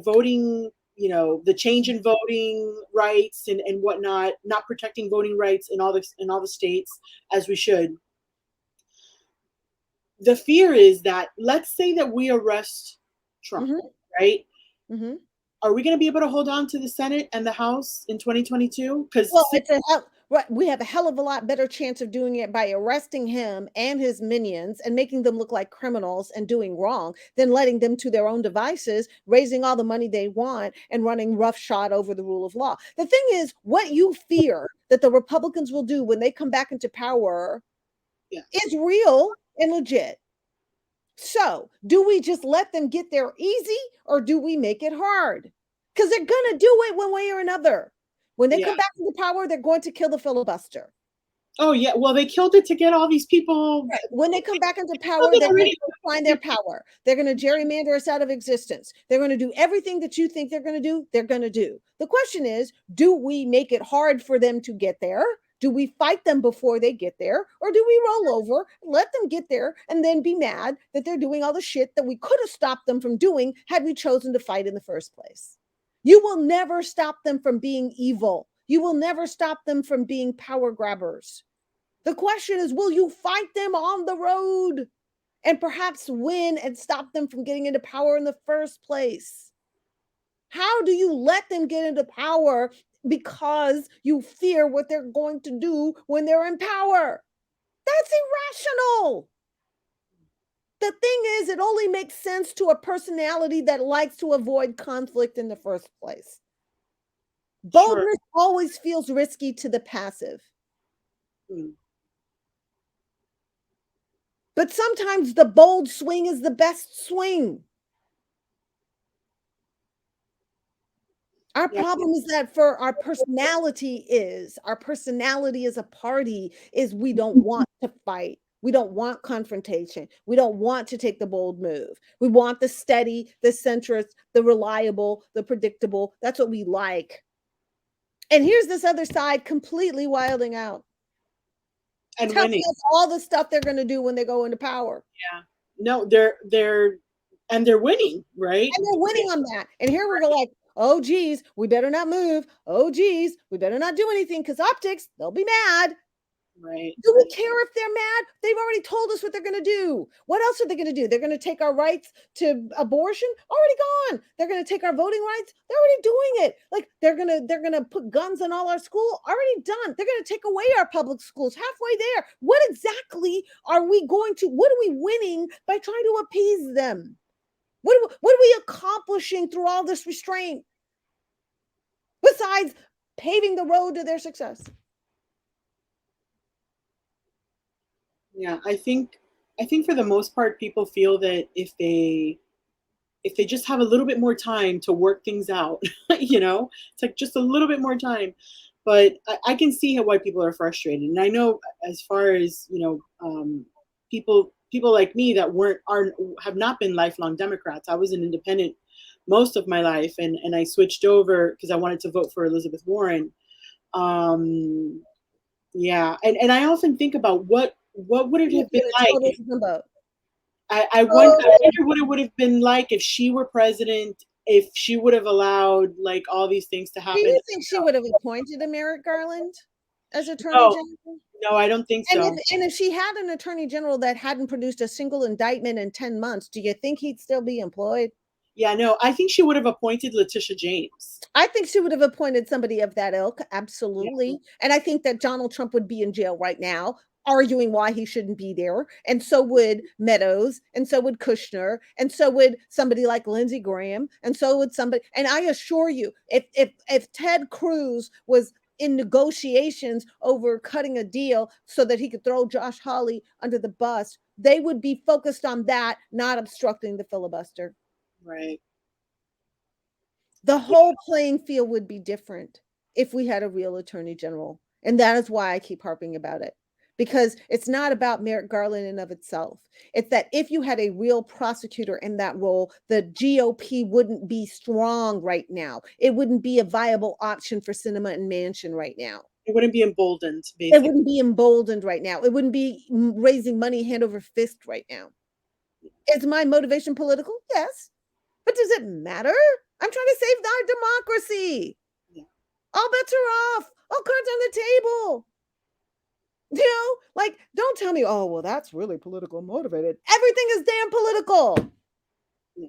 voting, the change in voting rights and whatnot, not protecting voting rights in all the states as we should. The fear is that, let's say that we arrest Trump, right? Mm-hmm. Are we going to be able to hold on to the Senate and the House in 2022? Because we have a hell of a lot better chance of doing it by arresting him and his minions and making them look like criminals and doing wrong than letting them to their own devices, raising all the money they want and running roughshod over the rule of law. The thing is, what you fear that the Republicans will do when they come back into power is real and legit. So, do we just let them get there easy, or do we make it hard? Because they're going to do it one way or another. When they come back into power, they're going to kill the filibuster. Oh, yeah. Well, they killed it to get all these people. Right. When they come back into power, they're going to find their power. They're going to gerrymander us out of existence. They're going to do everything that you think they're going to do, they're going to do. The question is, do we make it hard for them to get there? Do we fight them before they get there? Or do we roll over, let them get there, and then be mad that they're doing all the shit that we could have stopped them from doing had we chosen to fight in the first place? You will never stop them from being evil. You will never stop them from being power grabbers. The question is, will you fight them on the road and perhaps win and stop them from getting into power in the first place? How do you let them get into power because you fear what they're going to do when they're in power? That's irrational. The thing is, it only makes sense to a personality that likes to avoid conflict in the first place. Boldness always feels risky to the passive. But sometimes the bold swing is the best swing. Our problem is that for our personality as a party is we don't want to fight. We don't want confrontation. We don't want to take the bold move. We want the steady, the centrist, the reliable, the predictable. That's what we like. And here's this other side completely wilding out. And telling us all the stuff they're going to do when they go into power. Yeah. No, they're winning, right? And they're winning on that. And here we're like, oh, geez, we better not move. Oh, geez, we better not do anything because optics, they'll be mad. Right. Do we care if they're mad? They've already told us what they're going to do. What else are they going to do? They're going to take our rights to abortion? Already gone. They're going to take our voting rights? They're already doing it. Like they're going to put guns on all our school? Already done. They're going to take away our public schools halfway there. What exactly are we what are we winning by trying to appease them? What are we accomplishing through all this restraint? Besides paving the road to their success. Yeah, I think for the most part, people feel that if they just have a little bit more time to work things out, it's like just a little bit more time. But I can see why people are frustrated, and I know as far as people like me that have not been lifelong Democrats. I was an independent most of my life, and I switched over because I wanted to vote for Elizabeth Warren. Yeah, and I often think about what would it have been like. I wonder what it would have been like if she were president, if she would have allowed like all these things to happen. Do you think she would have appointed a Merrick Garland as Attorney General? No, I don't think so. And if she had an Attorney General that hadn't produced a single indictment in 10 months, do you think he'd still be employed? Yeah, no, I think she would have appointed Letitia James. I think she would have appointed somebody of that ilk, absolutely. Yeah. And I think that Donald Trump would be in jail right now, arguing why he shouldn't be there. And so would Meadows, and so would Kushner, and so would somebody like Lindsey Graham, and so would somebody. And I assure you, if Ted Cruz was in negotiations over cutting a deal so that he could throw Josh Hawley under the bus, they would be focused on that, not obstructing the filibuster. Right. The whole playing field would be different if we had a real Attorney General. And that is why I keep harping about it. Because it's not about Merrick Garland in of itself. It's that if you had a real prosecutor in that role, the GOP wouldn't be strong right now. It wouldn't be a viable option for Sinema and Manchin right now. It wouldn't be emboldened, basically. It wouldn't be emboldened right now. It wouldn't be raising money hand over fist right now. Is my motivation political? Yes. But does it matter? I'm trying to save our democracy. Yeah. All bets are off. All cards on the table. Like, don't tell me, oh, well, that's really political motivated. Everything is damn political. Yeah.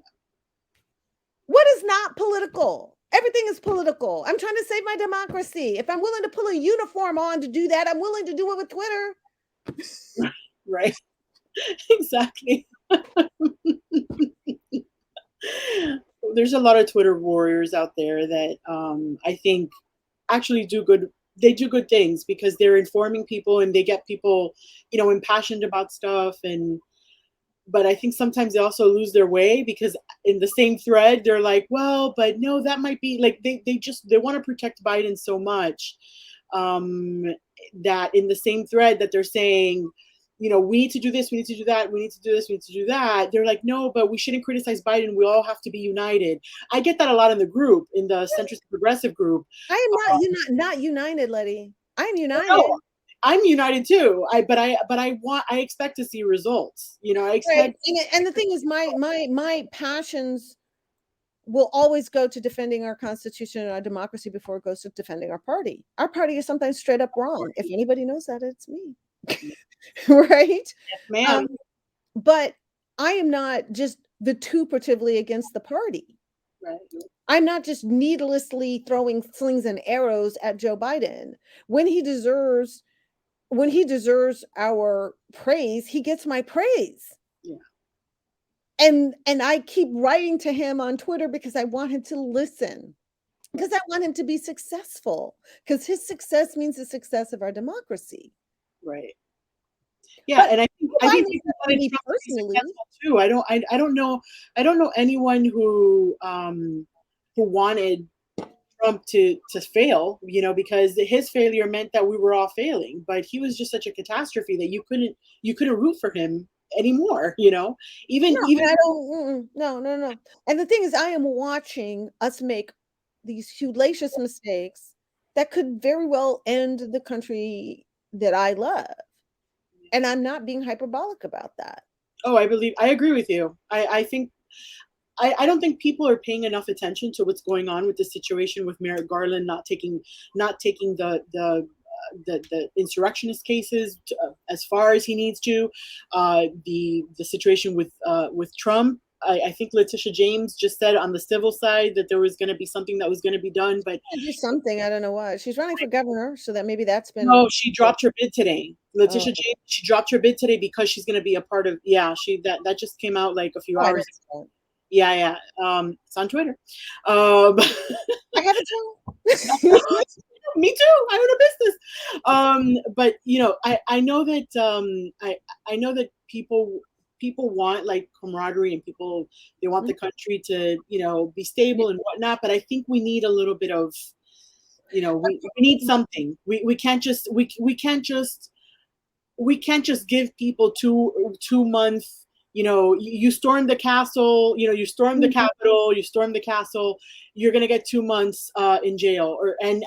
What is not political? Everything is political. I'm trying to save my democracy. If I'm willing to pull a uniform on to do that, I'm willing to do it with Twitter. Right. Exactly. There's a lot of Twitter warriors out there that I think actually do good things because they're informing people and they get people, impassioned about stuff. But I think sometimes they also lose their way because in the same thread, they're like, well, but no, that might be like, they want to protect Biden so much that in the same thread that they're saying, we need to do this, we need to do that, we need to do this, we need to do that. They're like, no, but we shouldn't criticize Biden. We all have to be united. I get that a lot in the group, in the centrist progressive group. I am not united, Letty. I'm united. No, I'm united too. But I expect to see results. I expect. Right. And the thing is, my passions will always go to defending our Constitution and our democracy before it goes to defending our party. Our party is sometimes straight up wrong. If anybody knows that, it's me. Right? Yes, ma'am. But I am not just vituperatively against the party. Right. I'm not just needlessly throwing slings and arrows at Joe Biden. When he deserves our praise, he gets my praise. Yeah. And I keep writing to him on Twitter because I want him to listen. Because I want him to be successful. Because his success means the success of our democracy. Right. Yeah, but, and I think people personally too. I don't know anyone who wanted Trump to fail, because his failure meant that we were all failing. But he was just such a catastrophe that you couldn't root for him anymore. No. And the thing is, I am watching us make these hellacious mistakes that could very well end the country that I love. And I'm not being hyperbolic about that. Oh, I agree with you. I think I don't think people are paying enough attention to what's going on with the situation with Merrick Garland not taking the insurrectionist cases as far as he needs to. The situation with Trump. I think Letitia James just said on the civil side that there was going to be something that was going to be done, but something, I don't know why. She's running for governor, so that maybe that's been. No, she dropped her bid today. Letitia James, she dropped her bid today because she's going to be a part of. Yeah, that just came out like a few hours ago. Yeah. It's on Twitter. Um, I have it too. Me too. I own a business. But I know that I know that people want like camaraderie, and people, they want the country to be stable and whatnot. But I think we need a little bit of, we need something. We can't just we can't just give people 2 month. You storm the castle. You storm the Capitol. You storm the castle. You're gonna get 2 months in jail, or and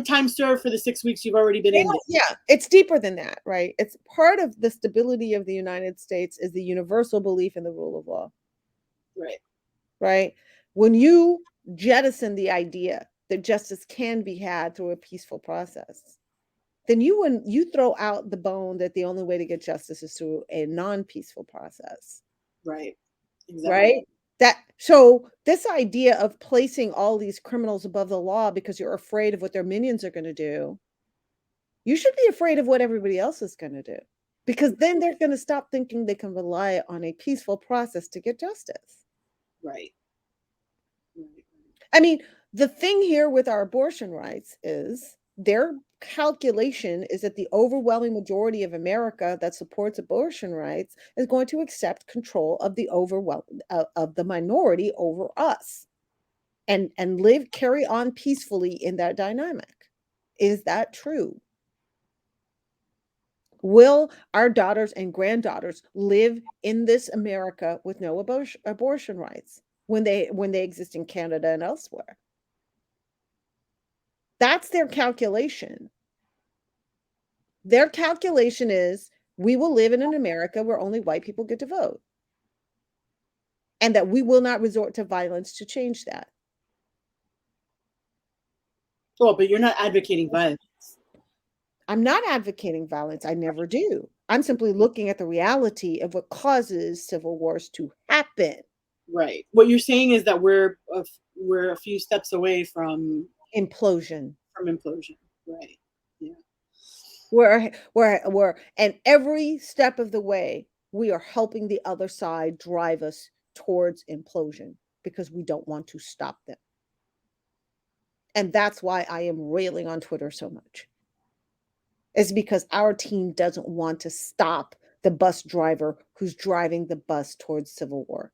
time served for the 6 weeks you've already been in there. Yeah, it's deeper than that, right? It's part of the stability of the United States is the universal belief in the rule of law, Right. right? When you jettison the idea that justice can be had through a peaceful process, then you throw out the bone that the only way to get justice is through a non-peaceful process, Right. Exactly. right? So this idea of placing all these criminals above the law because you're afraid of what their minions are going to do, you should be afraid of what everybody else is going to do, because then they're going to stop thinking they can rely on a peaceful process to get justice. Right. I mean, the thing here with our abortion rights is their calculation is that the overwhelming majority of America that supports abortion rights is going to accept control of the of the minority over us, and carry on peacefully in that dynamic. Is that true? Will our daughters and granddaughters live in this America with no abortion rights when they exist in Canada and elsewhere? That's their calculation. Their calculation is we will live in an America where only white people get to vote, and that we will not resort to violence to change that. Well, but you're not advocating violence. I'm not advocating violence. I never do. I'm simply looking at the reality of what causes civil wars to happen. Right. What you're saying is that we're a few steps away from implosion. Right. Yeah. We're and every step of the way, we are helping the other side drive us towards implosion because we don't want to stop them. And that's why I am railing on Twitter so much. It's because our team doesn't want to stop the bus driver who's driving the bus towards civil war.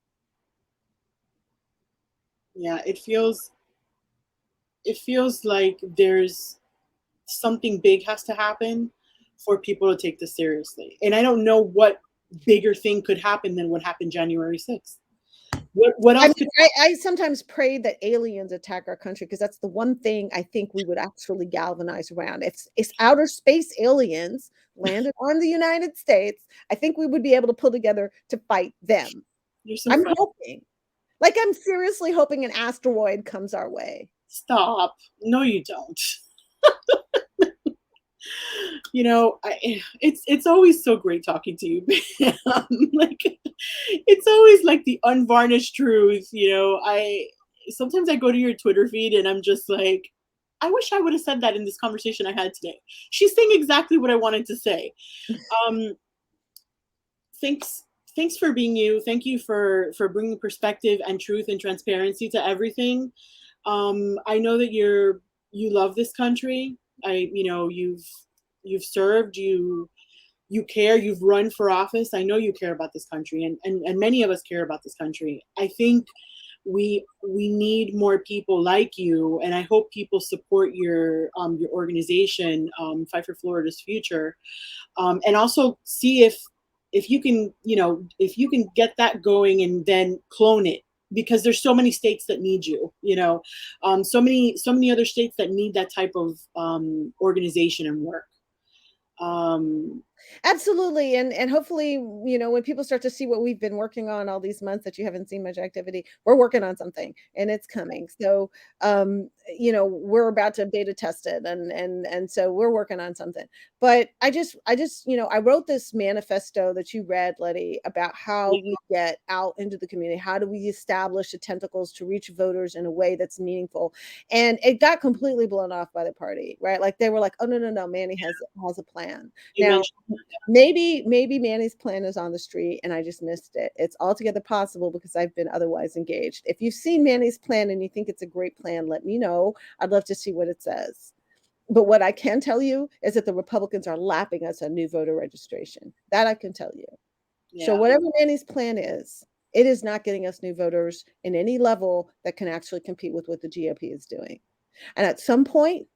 Yeah, it feels like there's something big has to happen for people to take this seriously. And I don't know what bigger thing could happen than what happened January 6th. What else could I sometimes pray that aliens attack our country, because that's the one thing I think we would actually galvanize around. If outer space aliens landed on the United States, I think we would be able to pull together to fight them. I'm hoping. Like, I'm seriously hoping an asteroid comes our way. Stop. No, you don't. It's always so great talking to you. Like, it's always like the unvarnished truth. Sometimes I go to your Twitter feed and I'm just like, I wish I would have said that in this conversation I had today. She's saying exactly what I wanted to say. Thanks for being you. Thank you for bringing perspective and truth and transparency to everything. I know that you love this country. You've served, you care, you've run for office. I know you care about this country, and many of us care about this country. I think we need more people like you, and I hope people support your organization, Fight for Florida's Future, and also see if you can get that going and then clone it, because there's so many states that need you, so many other states that need that type of organization and work. Absolutely. And hopefully, when people start to see what we've been working on all these months that you haven't seen much activity, we're working on something and it's coming. So, we're about to beta test it, and so we're working on something. But I just, I wrote this manifesto that you read, Letty, about how we get out into the community. How do we establish the tentacles to reach voters in a way that's meaningful? And it got completely blown off by the party, right? Like, they were like, oh, no, Manny has a plan. You Now, mentioned Maybe Manny's plan is on the street and I just missed it. It's altogether possible because I've been otherwise engaged. If you've seen Manny's plan and you think it's a great plan, let me know. I'd love to see what it says. But what I can tell you is that the Republicans are lapping us on new voter registration. That I can tell you. So whatever Manny's plan is, it is not getting us new voters in any level that can actually compete with what the GOP is doing. And at some point,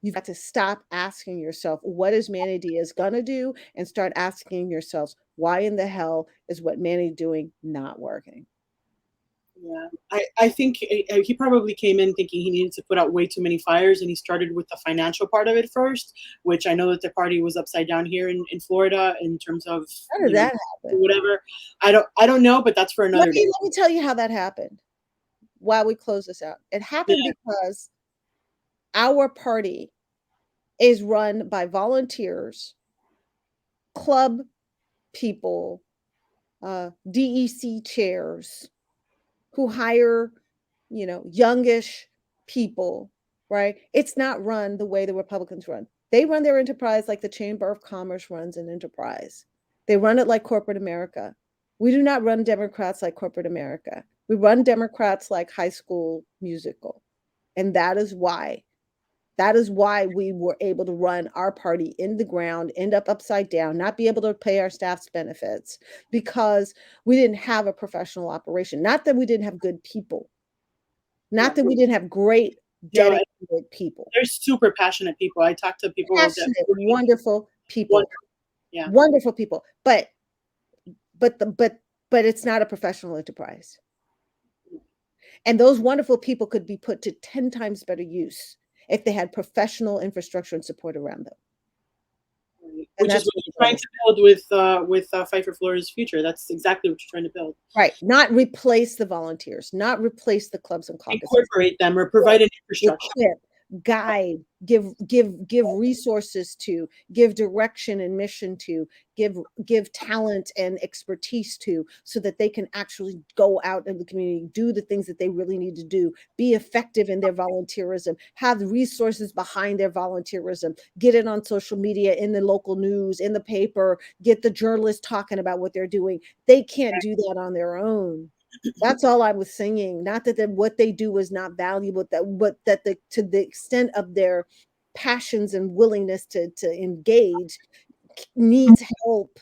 you've got to stop asking yourself, what is Manny Diaz going to do? And start asking yourselves, why in the hell is what Manny doing not working? Yeah, I think he probably came in thinking he needed to put out way too many fires, and he started with the financial part of it first, which I know that the party was upside down here in Florida in terms of How did that happen? Whatever. I don't know, but that's for another day. Let me tell you how that happened while we close this out. It happened because our party is run by volunteers, club people, DEC chairs who hire, youngish people, right? It's not run the way the Republicans run. They run their enterprise like the Chamber of Commerce runs an enterprise. They run it like corporate America. We do not run Democrats like corporate America. We run Democrats like High School Musical. And that is why we were able to run our party in the ground, end up upside down, not be able to pay our staff's benefits because we didn't have a professional operation. Not that we didn't have good people, not that we didn't have great, dedicated people. They're super passionate people. I talk to people. Passionate, wonderful people. Yeah. Wonderful people. But it's not a professional enterprise. And those wonderful people could be put to 10 times better use if they had professional infrastructure and support around them. Which is what you're trying to build with Fight for Florida's Future. That's exactly what you're trying to build. Right. Not replace the volunteers, not replace the clubs and caucuses. Incorporate them or provide an infrastructure. Equip, guide, give resources to, give direction and mission to, give talent and expertise to, so that they can actually go out in the community, do the things that they really need to do, be effective in their volunteerism, have resources behind their volunteerism, get it on social media, in the local news, in the paper, get the journalists talking about what they're doing. They can't do that on their own. That's all I was saying. Not that what they do is not valuable, but that to the extent of their passions and willingness to engage needs help,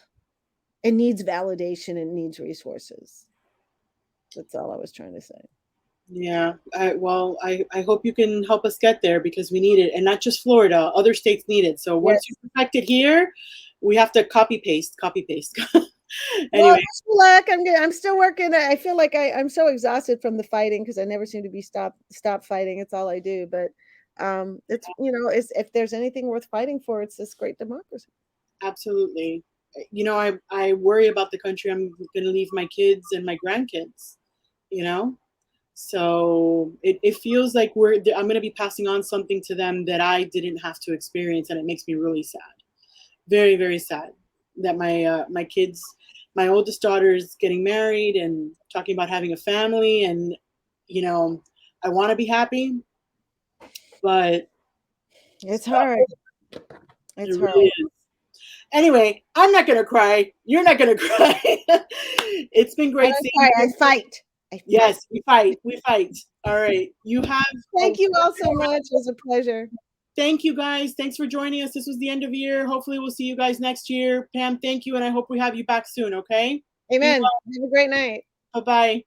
and needs validation, and needs resources. That's all I was trying to say. Yeah. I hope you can help us get there, because we need it, and not just Florida. Other states need it. So once you perfect it here, we have to copy paste. Anyway, well, I'm still working. I feel like I'm so exhausted from the fighting, because I never seem to be stop fighting. It's all I do. But it's if there's anything worth fighting for, it's this great democracy. Absolutely. I worry about the country I'm going to leave my kids and my grandkids. So it feels like I'm going to be passing on something to them that I didn't have to experience, and it makes me really sad. Very, very sad that my kids, my oldest daughter is getting married and talking about having a family, and I want to be happy, but it's hard. It's hard. Really is. Anyway, I'm not gonna cry. You're not gonna cry. It's been great seeing you. I fight. Yes, we fight. We fight. All right. Thank you all so much. It was a pleasure. Thank you, guys. Thanks for joining us. This was the end of year. Hopefully we'll see you guys next year. Pam, thank you, and I hope we have you back soon, okay? Amen. Have a great night. Bye-bye.